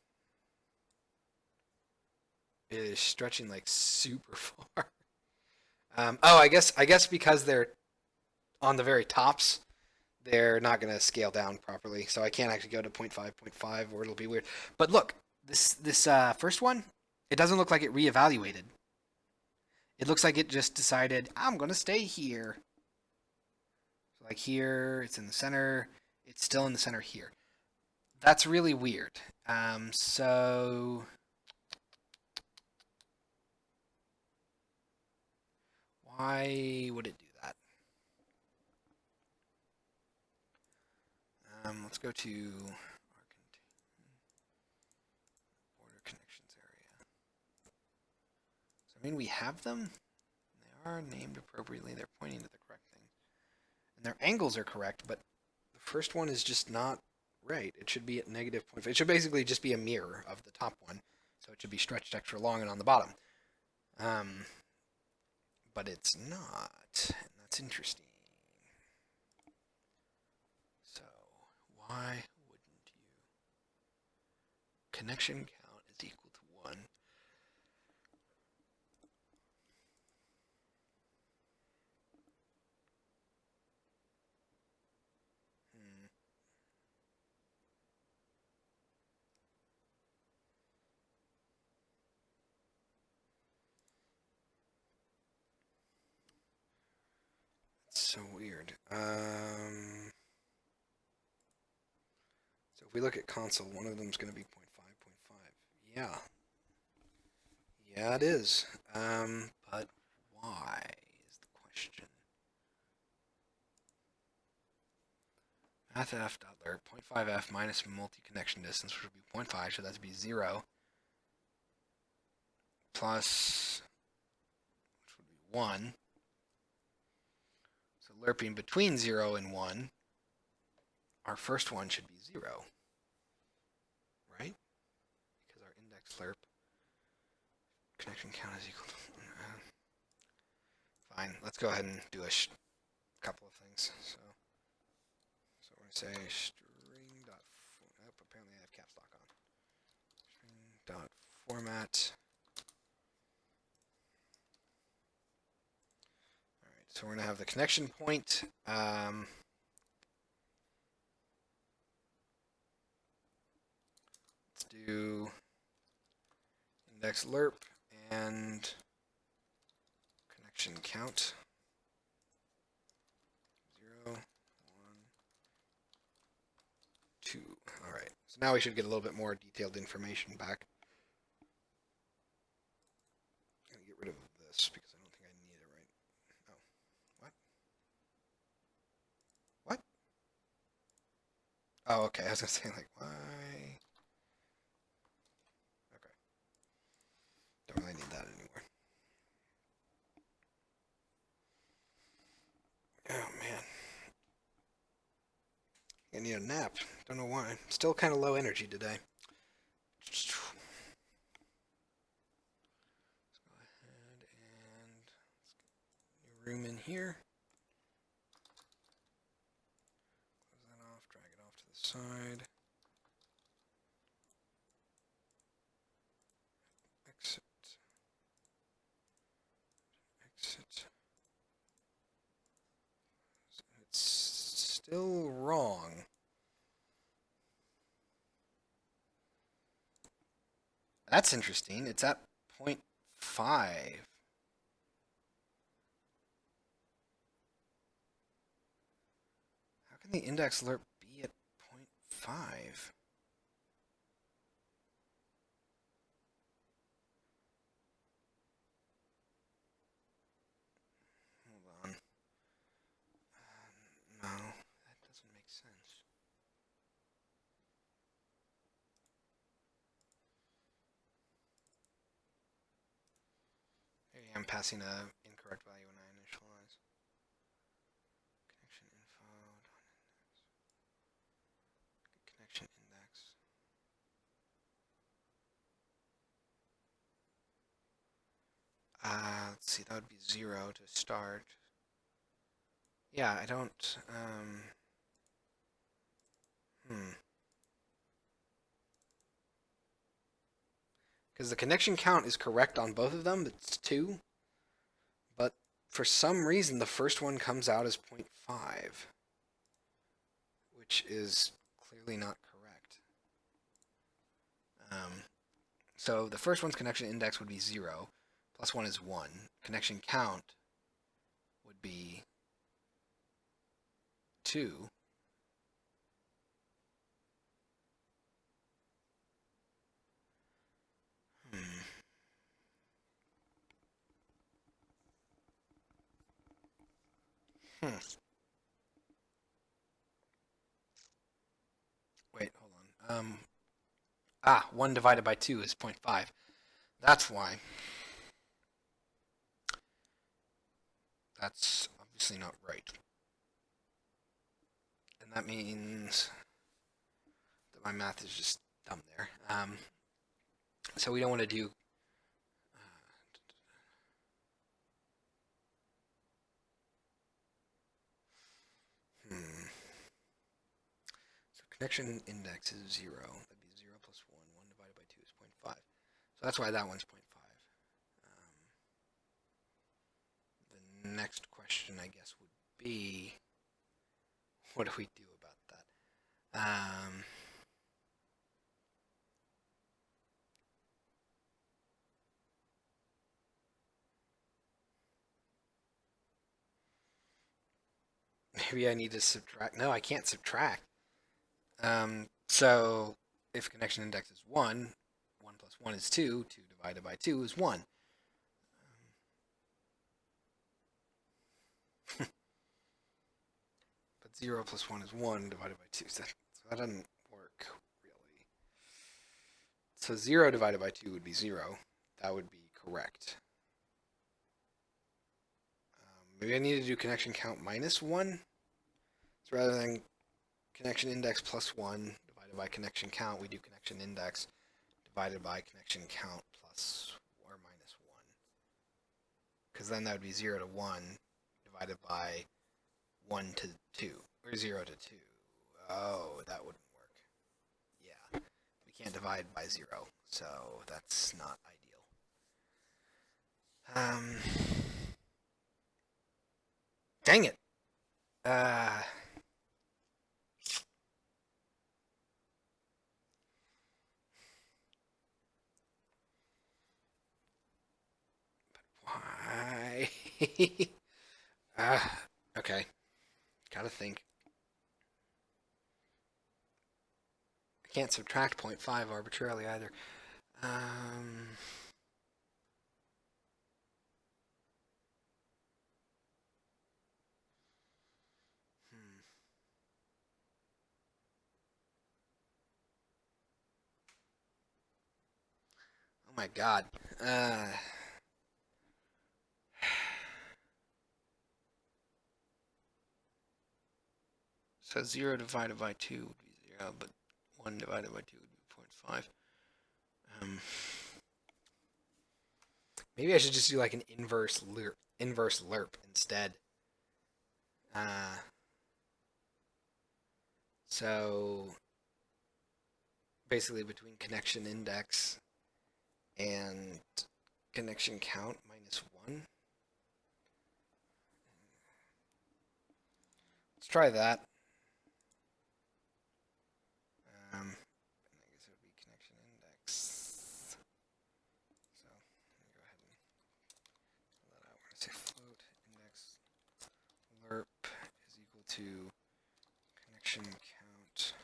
It is stretching like super far. Oh, I guess because they're on the very tops, they're not going to scale down properly. So I can't actually go to 0.5, or it'll be weird. But look, this first one, it doesn't look like it reevaluated. It looks like it just decided, I'm going to stay here. So like here, it's in the center. It's still in the center here. That's really weird. So why would it do that? Let's go to our border connections area. So I mean, we have them. They are named appropriately. They're pointing to the correct thing, and their angles are correct. But the first one is just not right. It should be at negative 0.5. It should basically just be a mirror of the top one, so it should be stretched extra long and on the bottom. But it's not, and that's interesting. So why wouldn't you? Connection count is equal to 1. It's so weird. So if we look at console, one of them is going to be 0.5, 0.5. Yeah. Yeah, it is. But why is the question. Mathf.ler 0.5f minus multi-connection distance, which would be 0.5, so that'd be 0, plus, which would be 1. So lerping between 0 and 1, our first one should be 0, right? Because our index lerp connection count is equal to... fine, let's go ahead and do a couple of things. So we're going to say string dot... apparently I have caps lock on. String dot format. All right, so we're going to have the connection point. Let's do index lerp and connection count. 0, 1, 2. All right. So now we should get a little bit more detailed information back. I'm going to get rid of this because I don't think I need it right. Oh. What? What? Oh, okay. I was going to say, like, why? Okay. Don't really need that anymore. Oh, man. I need a nap. Don't know why. Still kind of low energy today. Let's go ahead and let's get new room in here. Close that off. Drag it off to the side. Exit. Exit. It's still wrong. That's interesting. It's at 0.5. How can the index lerp be at 0.5? Hold on. No, that doesn't make sense. I'm passing a incorrect value when I initialize. Connection info. Connection index. Let's see, that would be 0 to start. Yeah, I don't, Because the connection count is correct on both of them, it's 2. But for some reason, the first one comes out as 0.5, which is clearly not correct. So the first one's connection index would be 0, plus 1 is 1. Connection count would be 2. Wait, hold on. 1 divided by 2 is 0.5. That's why. That's obviously not right. And that means that my math is just dumb there. So we don't want to do... So connection index is 0. That'd be 0 plus 1. 1 divided by 2 is 0.5. So that's why that one's 0.5. The next question, I guess, would be, what do we do about that? Maybe I need to subtract. No, I can't subtract. So if connection index is 1, 1 plus 1 is 2. 2 divided by 2 is 1. But 0 plus 1 is 1 divided by 2. So that doesn't work, really. So 0 divided by 2 would be 0. That would be correct. Maybe I need to do connection count minus 1. So rather than connection index plus 1 divided by connection count, we do connection index divided by connection count plus or minus 1. Because then that would be 0 to 1 divided by 1 to 2, or 0 to 2. Oh, that wouldn't work. Yeah, we can't divide by 0, so that's not ideal. Dang it. But why? Okay. Gotta think. I can't subtract 0.5 arbitrarily either. Oh my god. So 0 divided by 2 would be 0, but 1 divided by 2 would be 0.5. Maybe I should just do like an inverse lerp instead. So basically between connection index and connection count minus 1. Let's try that. I guess it would be connection index. So let me go ahead and fill that out. We're going to say float index lerp is equal to connection count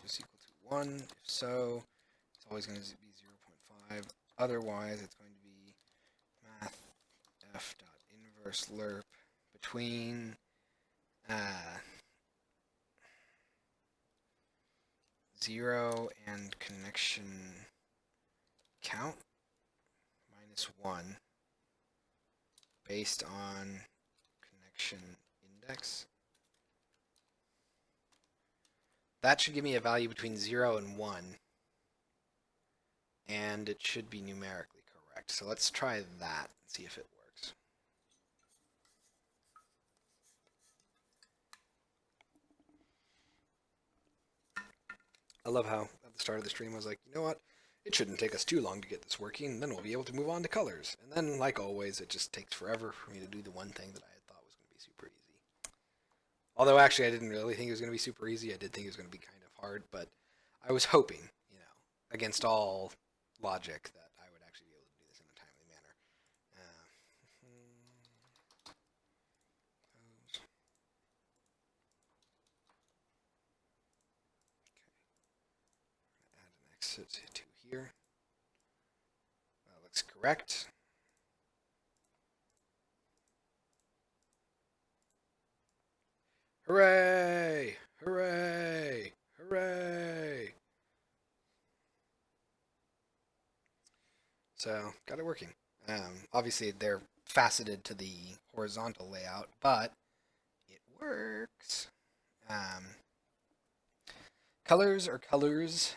is equal to 1. If so, it's always going to be 0.5. Otherwise, it's going to be math f dot inverse lerp between 0 and connection count minus 1 based on connection index. That should give me a value between 0 and 1. And it should be numerically correct. So let's try that and see if it works. I love how at the start of the stream I was like, you know what? It shouldn't take us too long to get this working, and then we'll be able to move on to colors. And then, like always, it just takes forever for me to do the one thing that I had thought was going to be super easy. Although, actually, I didn't really think it was going to be super easy. I did think it was going to be kind of hard, but I was hoping, you know, against all logic, that I would actually be able to do this in a timely manner. Add an exit to here. That looks correct. Hooray! Hooray! Hooray! So, got it working. Obviously, they're faceted to the horizontal layout, but it works. Colors are colors.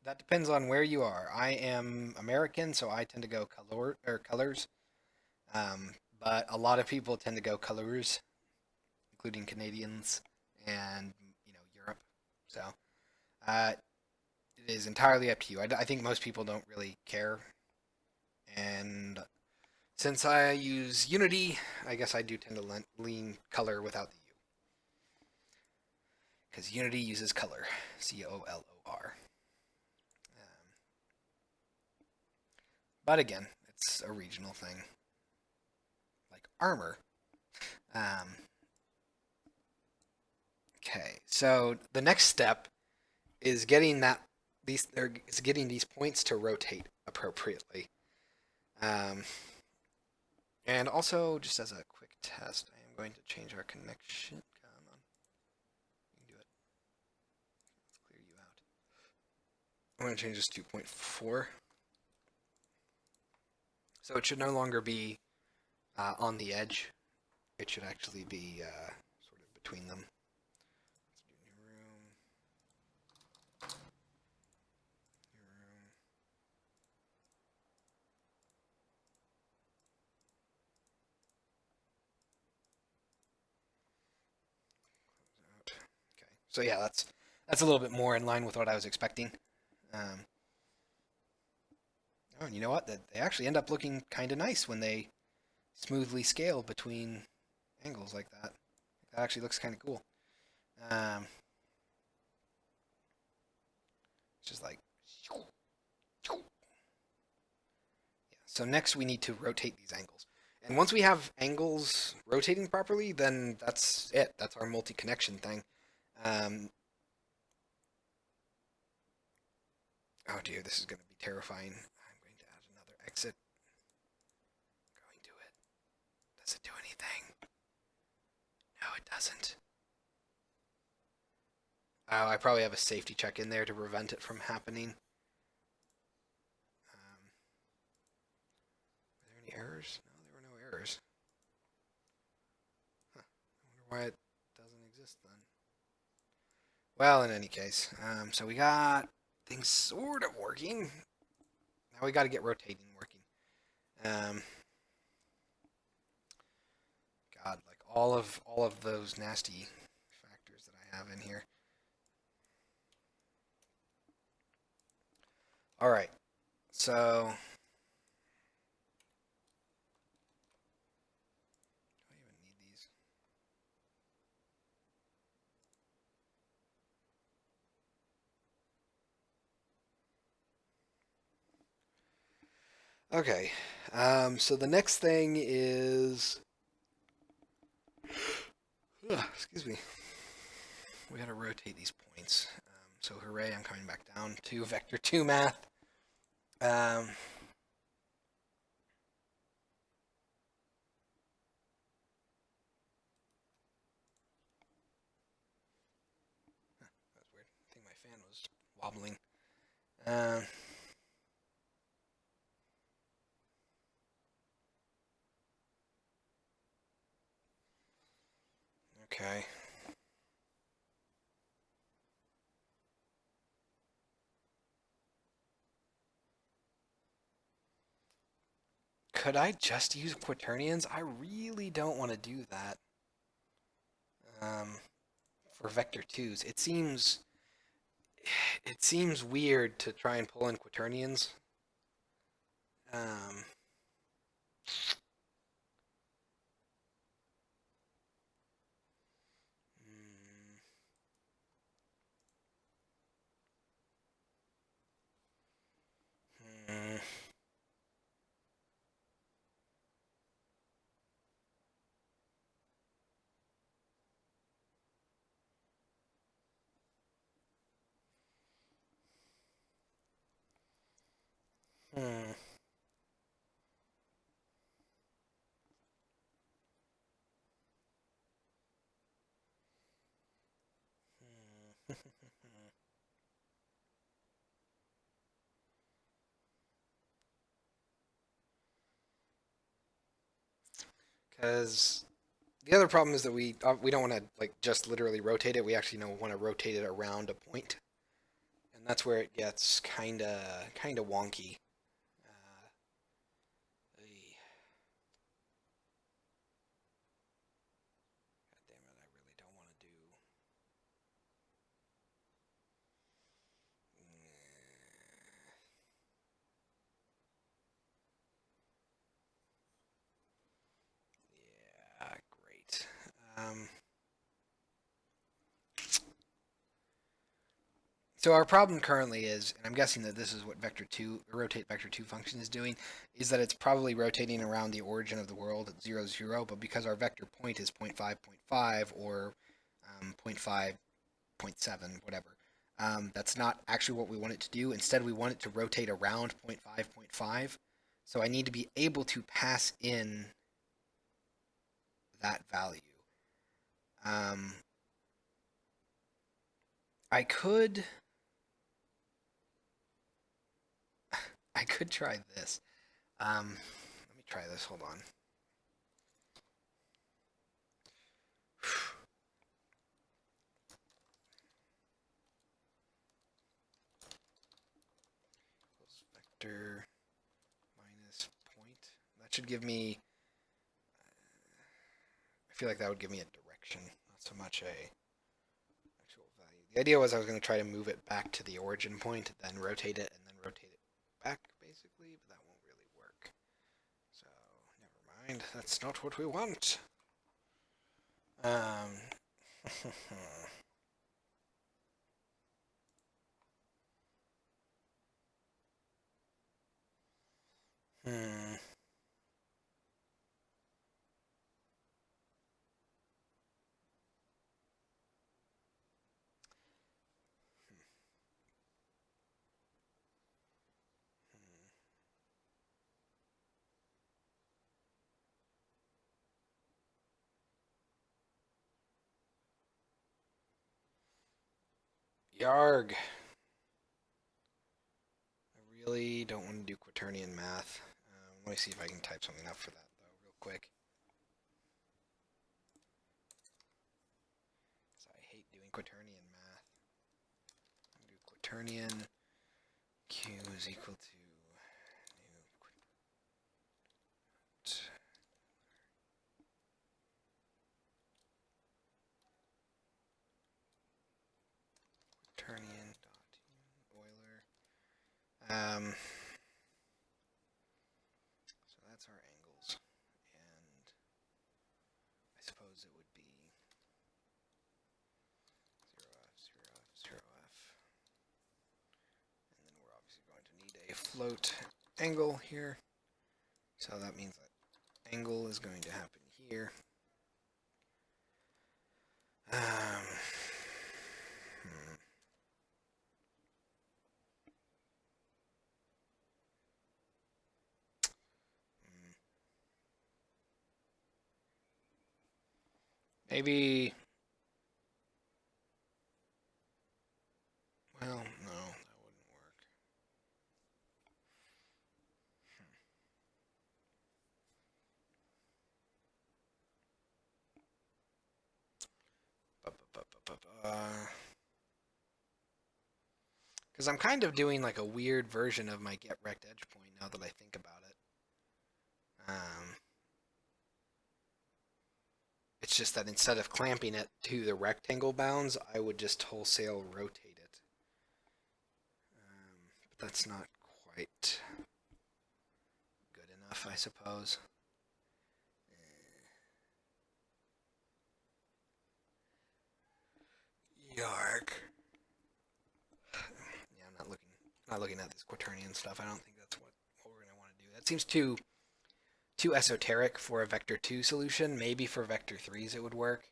That depends on where you are. I am American, so I tend to go colors. But a lot of people tend to go colors, including Canadians and Europe. So it is entirely up to you. I think most people don't really care. And since I use Unity, I guess I do tend to lean color without the U. Because Unity uses color, C-O-L-O-R. But again, it's a regional thing. Like armor. Okay, so the next step is getting these points to rotate appropriately. And also, just as a quick test, I am going to change our connection. Come on. You can do it. Let's clear you out. I'm going to change this to 2.4. So it should no longer be on the edge. It should actually be sort of between them. Let's do new room. New room. Okay, so yeah, that's a little bit more in line with what I was expecting. Oh, and you know what? They actually end up looking kind of nice when they smoothly scale between angles like that. That actually looks kind of cool. It's just like, yeah. So next we need to rotate these angles. And once we have angles rotating properly, then that's it. That's our multi-connection thing. Oh dear, this is going to be terrifying. I'm going to add another exit. Going to it. Does it do anything? No, it doesn't. Oh, I probably have a safety check in there to prevent it from happening. Were there any errors? No, there were no errors. Huh. I wonder why it doesn't exist then. Well, in any case, so we got things sort of working. Now we got to get rotating working. God, like all of those nasty factors that I have in here. All right, so do I even need these? Okay, so the next thing is, excuse me, we gotta rotate these points. So hooray, I'm coming back down to vector 2 math. That's weird. I think my fan was wobbling. Uh, okay. Could I just use quaternions? I really don't want to do that. For vector twos, it seems weird to try and pull in quaternions. Um, mm, mm, hmm, hmm. Because the other problem is that we don't want to like just literally rotate it. We actually want to rotate it around a point, and that's where it gets kind of wonky. Uh, God damn it! I really don't want to do. Yeah, great. So our problem currently is, and I'm guessing that this is what rotate vector two function is doing, is that it's probably rotating around the origin of the world at 0, 0, but because our vector point is 0.5, or 0.5, 0.7, whatever, that's not actually what we want it to do. Instead, we want it to rotate around 0.5, 0.5. So I need to be able to pass in that value. Um, I could I could try this. Let me try this. Hold on. Vector minus point. That should give me. I feel like that would give me a direction, not so much a actual value. The idea was I was going to try to move it back to the origin point, then rotate it, and then rotate it back, basically, but that won't really work. So never mind. That's not what we want. Um. hmm. Yarg. I really don't want to do quaternion math. Let me see if I can type something up for that, though, real quick. So I hate doing quaternion math. I'm do quaternion q is equal to new quaternion dot Euler. So that's our angles, and I suppose it would be 0f, 0f, 0f, and then we're obviously going to need a float angle here. So that means that angle is going to happen here. Maybe. Well, no, Because I'm kind of doing like a weird version of my get rect edge point now that I think about it. It's just that instead of clamping it to the rectangle bounds, I would just wholesale rotate it. But that's not quite good enough, I suppose. Yark. Yeah, I'm not looking at this quaternion stuff. I don't think that's what we're gonna want to do. That seems too esoteric for a vector 2 solution. Maybe for vector 3s it would work.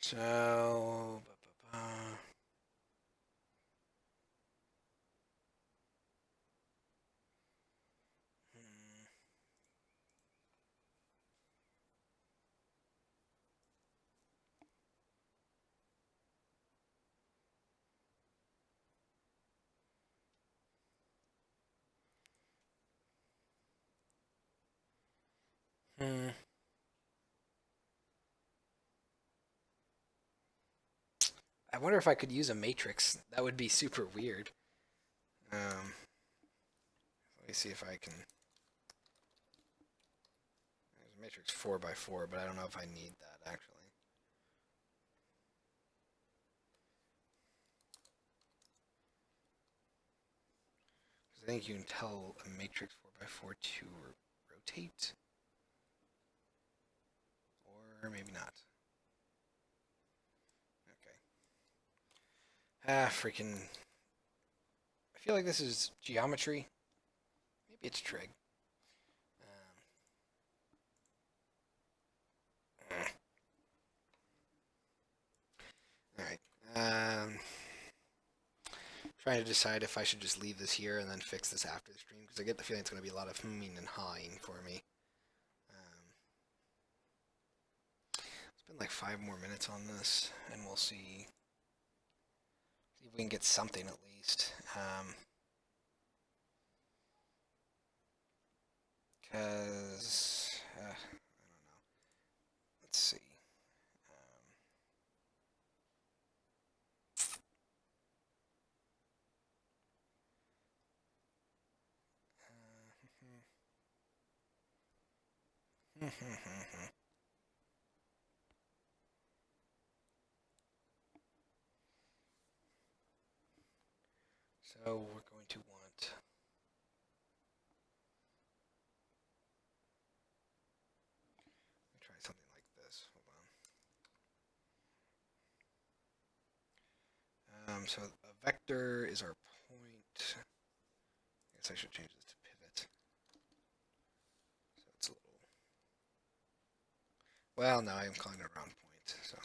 So, I wonder if I could use a matrix. That would be super weird. Let me see if I can. There's a matrix 4x4, but I don't know if I need that actually. Because I think you can tell a matrix 4x4 to rotate, or maybe not. Okay. Freaking. I feel like this is geometry. Maybe it's trig. Alright. Trying to decide if I should just leave this here and then fix this after the stream, because I get the feeling it's going to be a lot of hmming and hawing for me. Spend like 5 more minutes on this, and we'll see if we can get something at least. Because I don't know. Let's see. So we're going to want. Let me try something like this. Hold on. So a vector is our point. I guess I should change this to pivot. So it's a little. Well, no, I'm calling it a round point. So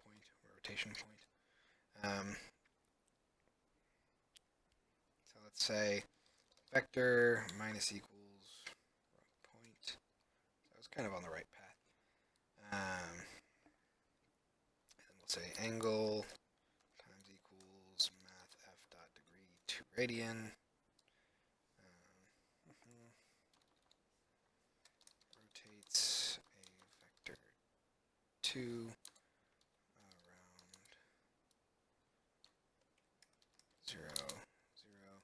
point. Rotation point. So let's say vector minus equals point. So I was kind of on the right path. And then we'll say angle times equals math f dot degree 2 radian. Rotates a vector 2 around 0, 0,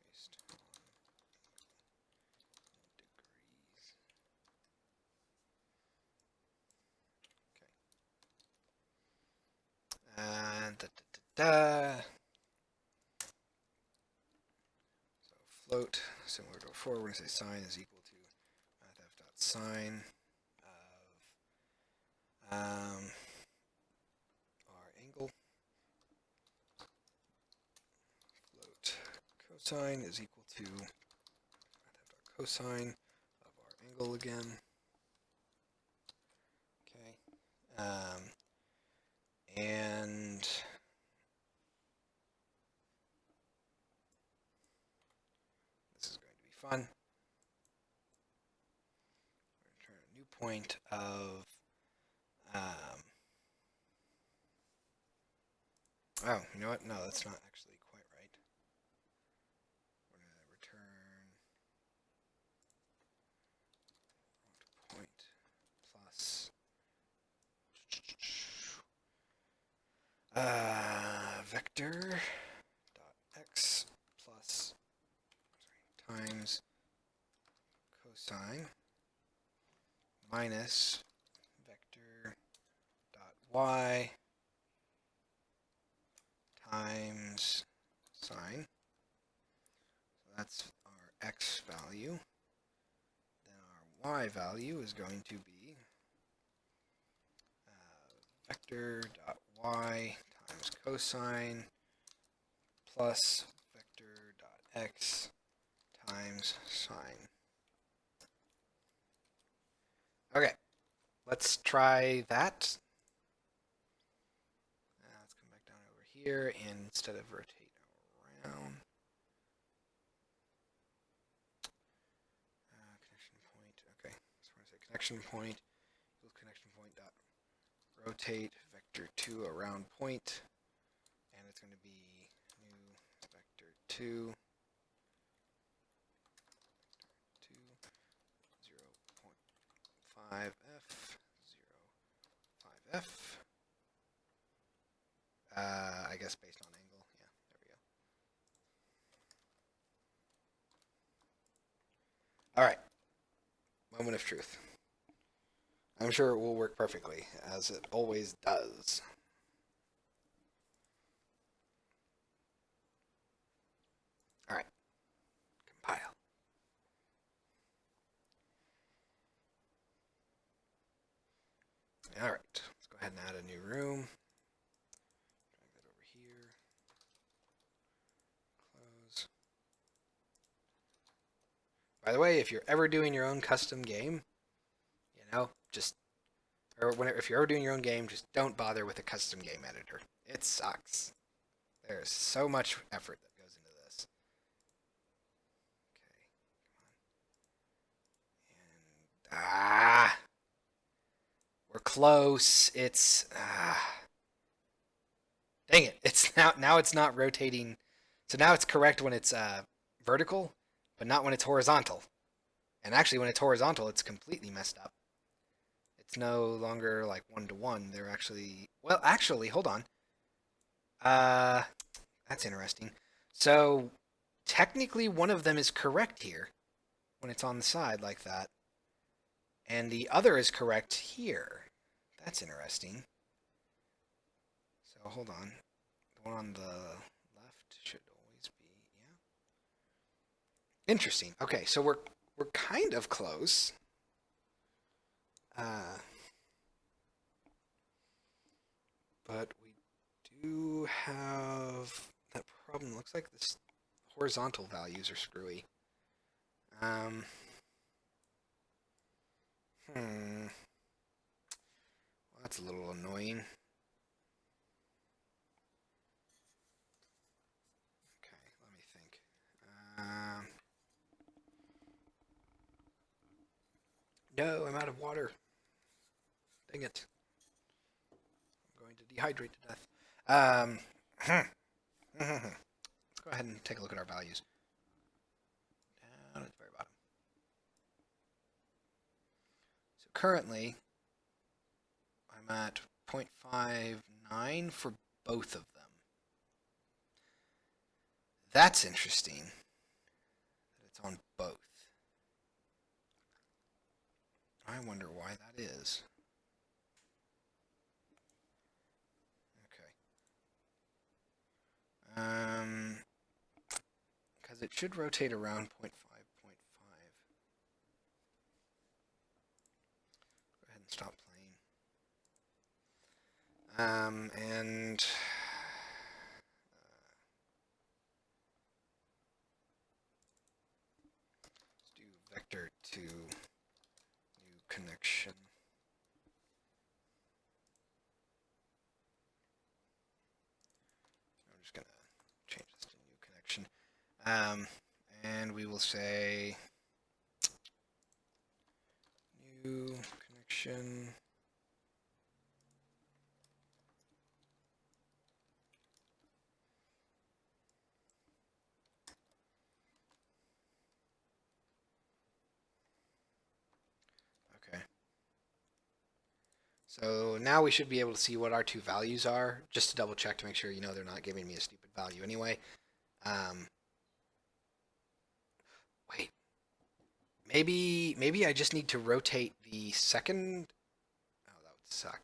based on degrees. Okay. And So float, similar to before, we're going to say sine is equal to math f dot sine of our angle. Float cosine is equal to math f dot cosine of our angle again. Okay. And this is going to be fun. We're going to turn a new point of Oh, you know what? No, that's not actually quite right. We're going to return point plus vector dot x plus times cosine minus vector dot y times sine. So that's our x value. Then our y value is going to be vector dot y times cosine plus vector dot x times sine. Okay, let's try that. Let's come back down over here, and instead of rotate around, connection point. Okay, so we're going to say connection point equals connection point dot rotate vector 2 around point, and it's going to be new vector 2. 5f, 5f. I guess based on angle. Yeah, there we go. All right. Moment of truth. I'm sure it will work perfectly, as it always does. All right. Compile. All right. Let's go ahead and add a new room. Drag that over here. Close. By the way, if you're ever doing your own custom game, just if you're ever doing your own game, just don't bother with a custom game editor. It sucks. There's so much effort that goes into this. Okay, come on. And we're close. It's dang it. It's now it's not rotating. So now it's correct when it's vertical, but not when it's horizontal. And actually, when it's horizontal, it's completely messed up. It's no longer like 1-to-1. They're actually hold on. That's interesting. So technically, one of them is correct here when it's on the side like that, and the other is correct here. That's interesting. So hold on. The one on the left should always be, yeah. Interesting. Okay, so we're kind of close. But we do have that problem. Looks like this horizontal values are screwy. Well, that's a little annoying. Okay, let me think. No, I'm out of water. Dang it. I'm going to dehydrate to death. Let's go ahead and take a look at our values. Down at the very bottom. So currently, I'm at 0.59 for both of them. That's interesting that it's on both. I wonder why that is. Okay. Because it should rotate around 0.5, 0.5. Go ahead and stop playing. And let's do vector to new connection. I'm just going to change this to new connection. And we will say new connection. So now we should be able to see what our two values are, just to double check to make sure, you know, they're not giving me a stupid value anyway. Wait, maybe I just need to rotate the second. Oh, that would suck.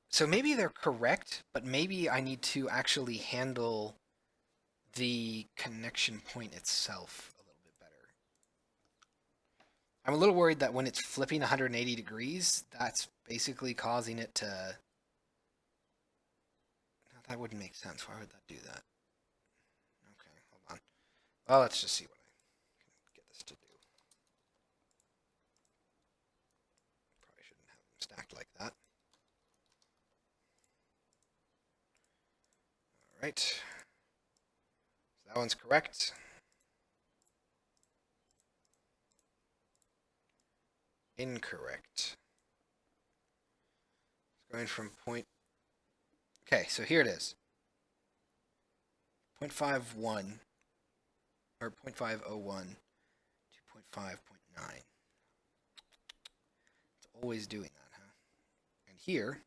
So maybe they're correct, but maybe I need to actually handle the connection point itself a little bit better. I'm a little worried that when it's flipping 180 degrees, that's basically causing it to... No, that wouldn't make sense. Why would that do that? Okay, hold on. Well, let's just see what I can get this to do. Probably shouldn't have them stacked like that. All right. So that one's correct. Incorrect. It's going from point... Okay, so here it is. 0.51 or 0.501 to 0.5.9. It's always doing that, huh? And here,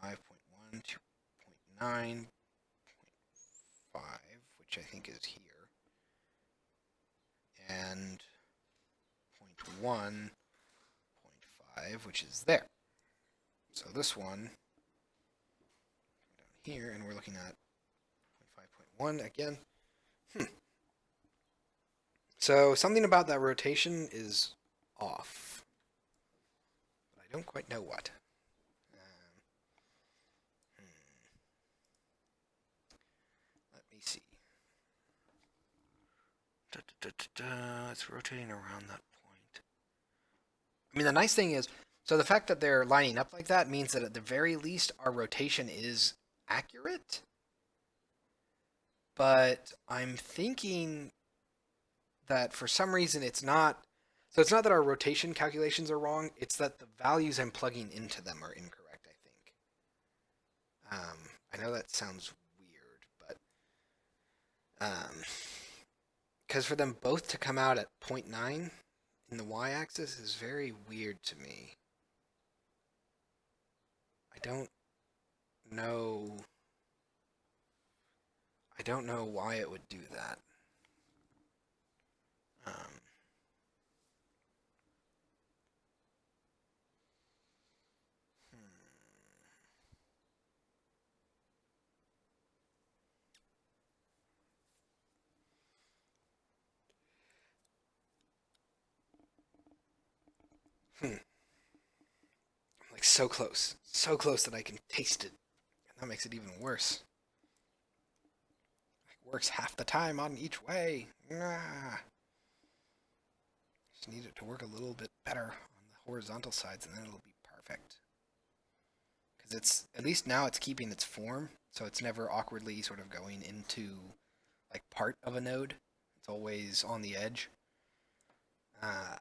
0.5.1 to 0.9, 0.5, which I think is here, and 0.1, 0.5, which is there. So this one, down here, and we're looking at 0.5.1 again. So something about that rotation is off, but I don't quite know what. Let me see. It's rotating around that point. I mean, the nice thing is, so the fact that they're lining up like that means that at the very least our rotation is accurate. But I'm thinking that for some reason it's not. So it's not that our rotation calculations are wrong. It's that the values I'm plugging into them are incorrect, I think. I know that sounds weird, but because for them both to come out at 0.9 in the y-axis is very weird to me. I don't know why it would do that. I'm like so close that I can taste it. And that makes it even worse. It works half the time on each way. Just need it to work a little bit better on the horizontal sides, and then it'll be perfect. Because it's, at least now it's keeping its form, so it's never awkwardly sort of going into like part of a node. It's always on the edge. But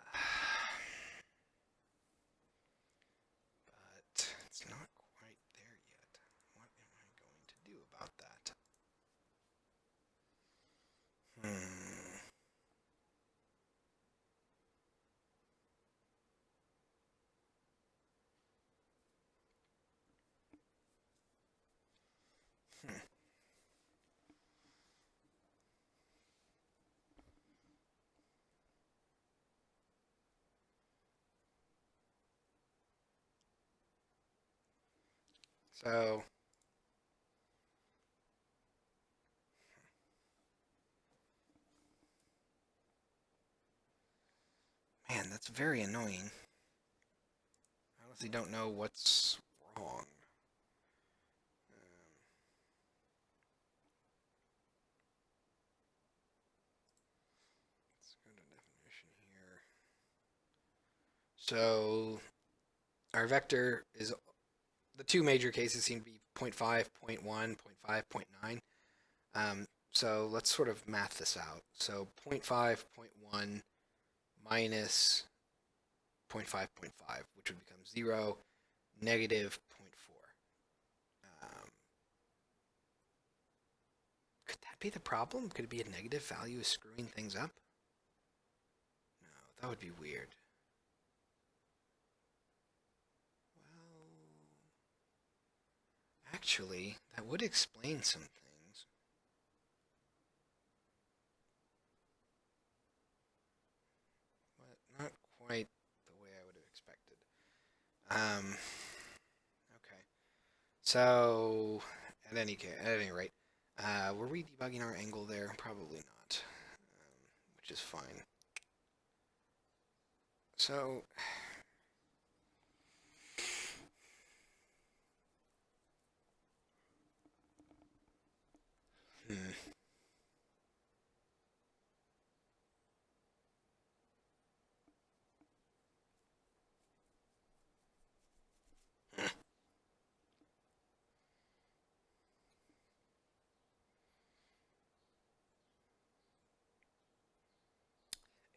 it's not quite there yet. What am I going to do about that? So, man, that's very annoying. I honestly don't know what's wrong. Let's go to definition here. So, our vector is, the two major cases seem to be 0.5, 0.1, 0.5, 0.9. So let's sort of math this out. So 0.5, 0.1 minus 0.5, 0.5, which would become 0, negative 0.4. Could that be the problem? Could it be a negative value is screwing things up? No, that would be weird. Well, actually, that would explain some things. But not quite the way I would have expected. Okay. So, at any rate, were we debugging our angle there? Probably not, which is fine. So, hmm.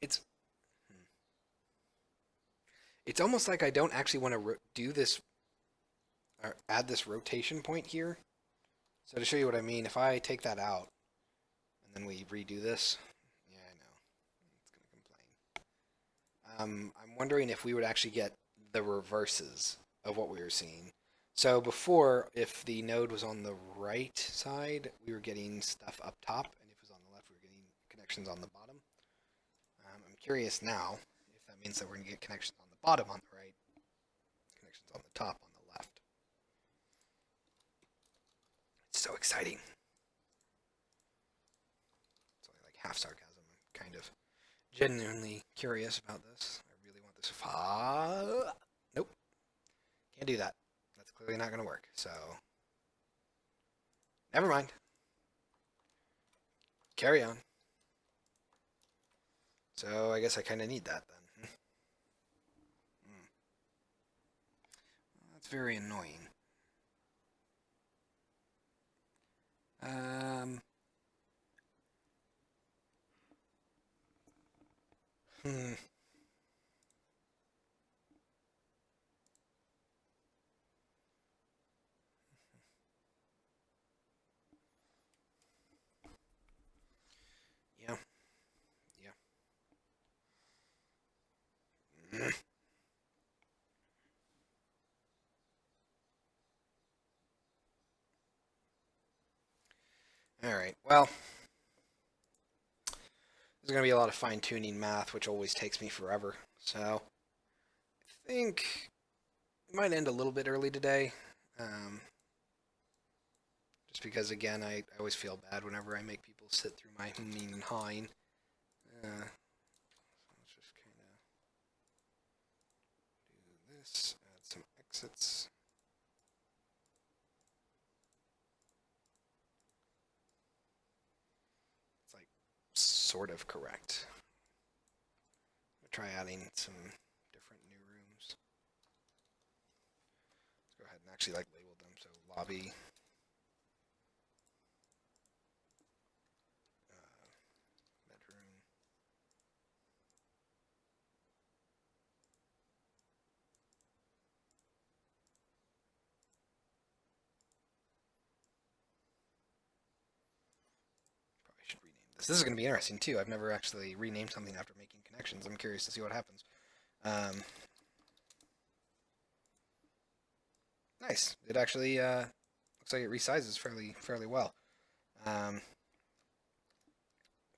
It's it's almost like I don't actually want to do this or add this rotation point here. So to show you what I mean, if I take that out and then we redo this, yeah, I know it's gonna complain. I'm wondering if we would actually get the reverses of what we were seeing. So before, if the node was on the right side, we were getting stuff up top, and if it was on the left, we were getting connections on the bottom. I'm curious now if that means that we're going to get connections on the bottom on the right, connections on the top on the left. It's so exciting. It's only like half sarcasm. I'm kind of genuinely curious about this. I really want this. Nope. Can't do that. That's clearly not going to work. So, never mind. Carry on. So, I guess I kind of need that then. Well, that's very annoying. Hmm. Yeah. Yeah. All right. Well, there's going to be a lot of fine-tuning math, which always takes me forever. So, I think it might end a little bit early today. Um, just because, again, I always feel bad whenever I make people sit through my mean and hawing. So let's just kind of do this, add some exits. It's like sort of correct. I'll try adding some different new rooms. Let's go ahead and actually like label them. So lobby. Bedroom. Probably should rename this. This is going to be interesting too. I've never actually renamed something after making connections. I'm curious to see what happens. Nice. It actually looks like it resizes fairly well.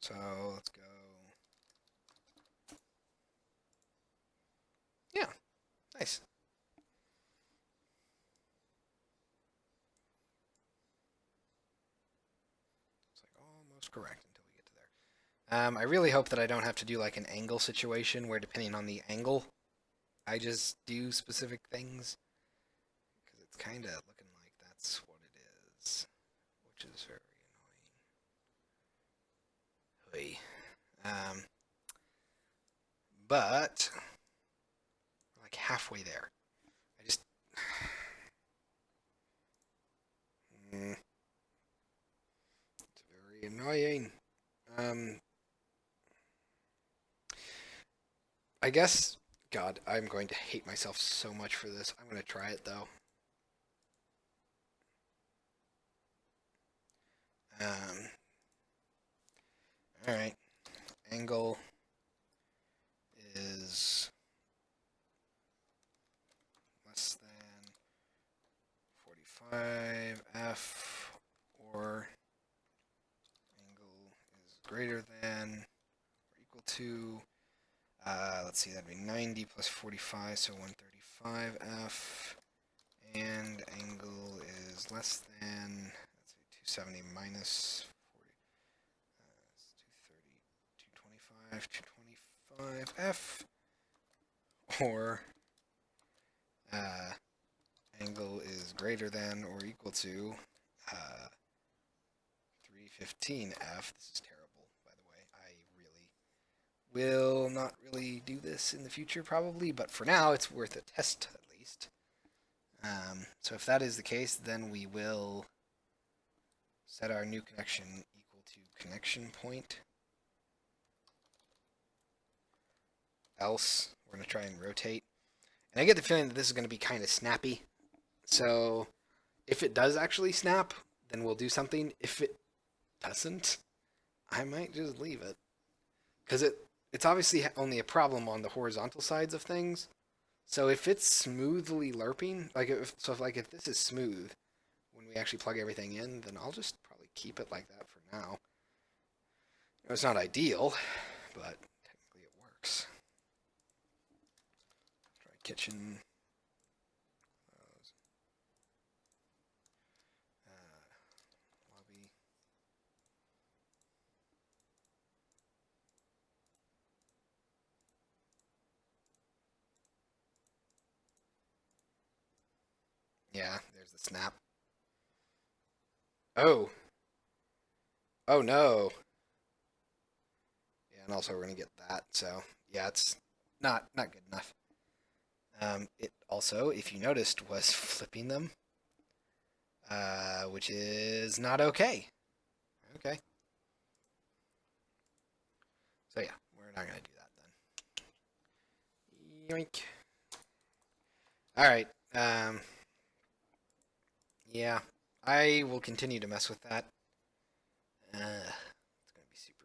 So let's go. Yeah, nice. It's like almost correct until we get to there. I really hope that I don't have to do like an angle situation where depending on the angle, I just do specific things. Because it's kind of looking like that's what it is, which is very annoying. But we're like halfway there. I just. It's very annoying. I guess, God, I'm going to hate myself so much for this. I'm going to try it though. All right. Angle is less than 45 F, or angle is greater than or equal to, let's see, that'd be 90 plus 45, so 135 F, and angle is less than, let's see, 270 minus 40, 230, 225 F, or angle is greater than or equal to 315 F. This is terrible, by the way. I really will not really do this in the future, probably, but for now, it's worth a test at least. So if that is the case, then we will set our new connection equal to connection point. Else, we're going to try and rotate. And I get the feeling that this is going to be kind of snappy. So if it does actually snap, then we'll do something. If it doesn't, I might just leave it. Because it's obviously only a problem on the horizontal sides of things. So if it's smoothly lerping, if this is smooth when we actually plug everything in, then I'll just probably keep it like that for now. It's not ideal, but technically it works. Try kitchen. Lobby. Yeah, there's the snap. Oh. Oh no. Yeah, and also we're gonna get that. So yeah, it's not good enough. It also, if you noticed, was flipping them, which is not okay. Okay. So yeah, we're not gonna do that then. Yoink. All right. Yeah, I will continue to mess with that. It's gonna be super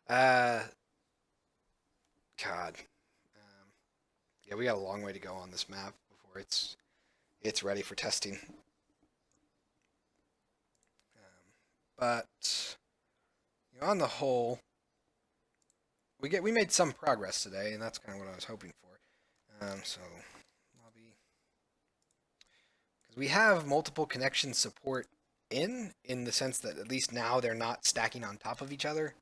fun. God. Yeah, we got a long way to go on this map before it's ready for testing. But on the whole, we made some progress today, and that's kind of what I was hoping for. So lobby, because we have multiple connection support in the sense that at least now they're not stacking on top of each other.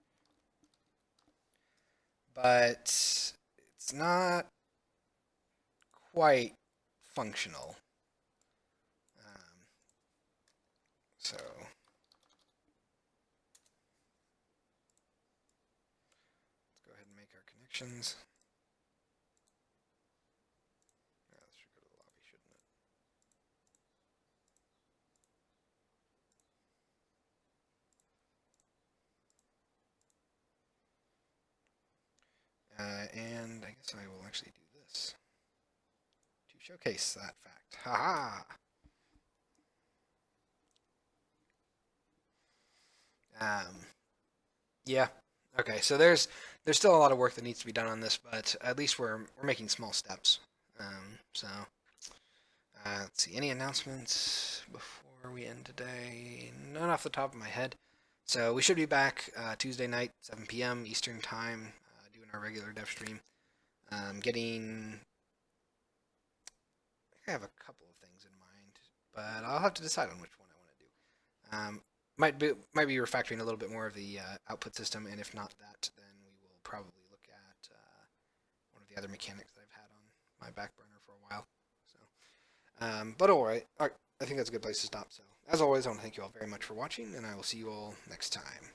But it's not quite functional. So let's go ahead and make our connections. Yeah, this should go to the lobby, shouldn't it? And I guess I will actually do this to showcase that fact. Haha! Yeah. Okay, so there's still a lot of work that needs to be done on this, but at least we're making small steps. So let's see, any announcements before we end today? None off the top of my head. So we should be back Tuesday night, 7 p.m. Eastern time, doing our regular Devstream. I have a couple of things in mind, but I'll have to decide on which one I want to do. Might be refactoring a little bit more of the output system, and if not that, then we will probably look at one of the other mechanics that I've had on my back burner for a while. So, but all right, I think that's a good place to stop. So, as always, I want to thank you all very much for watching, and I will see you all next time.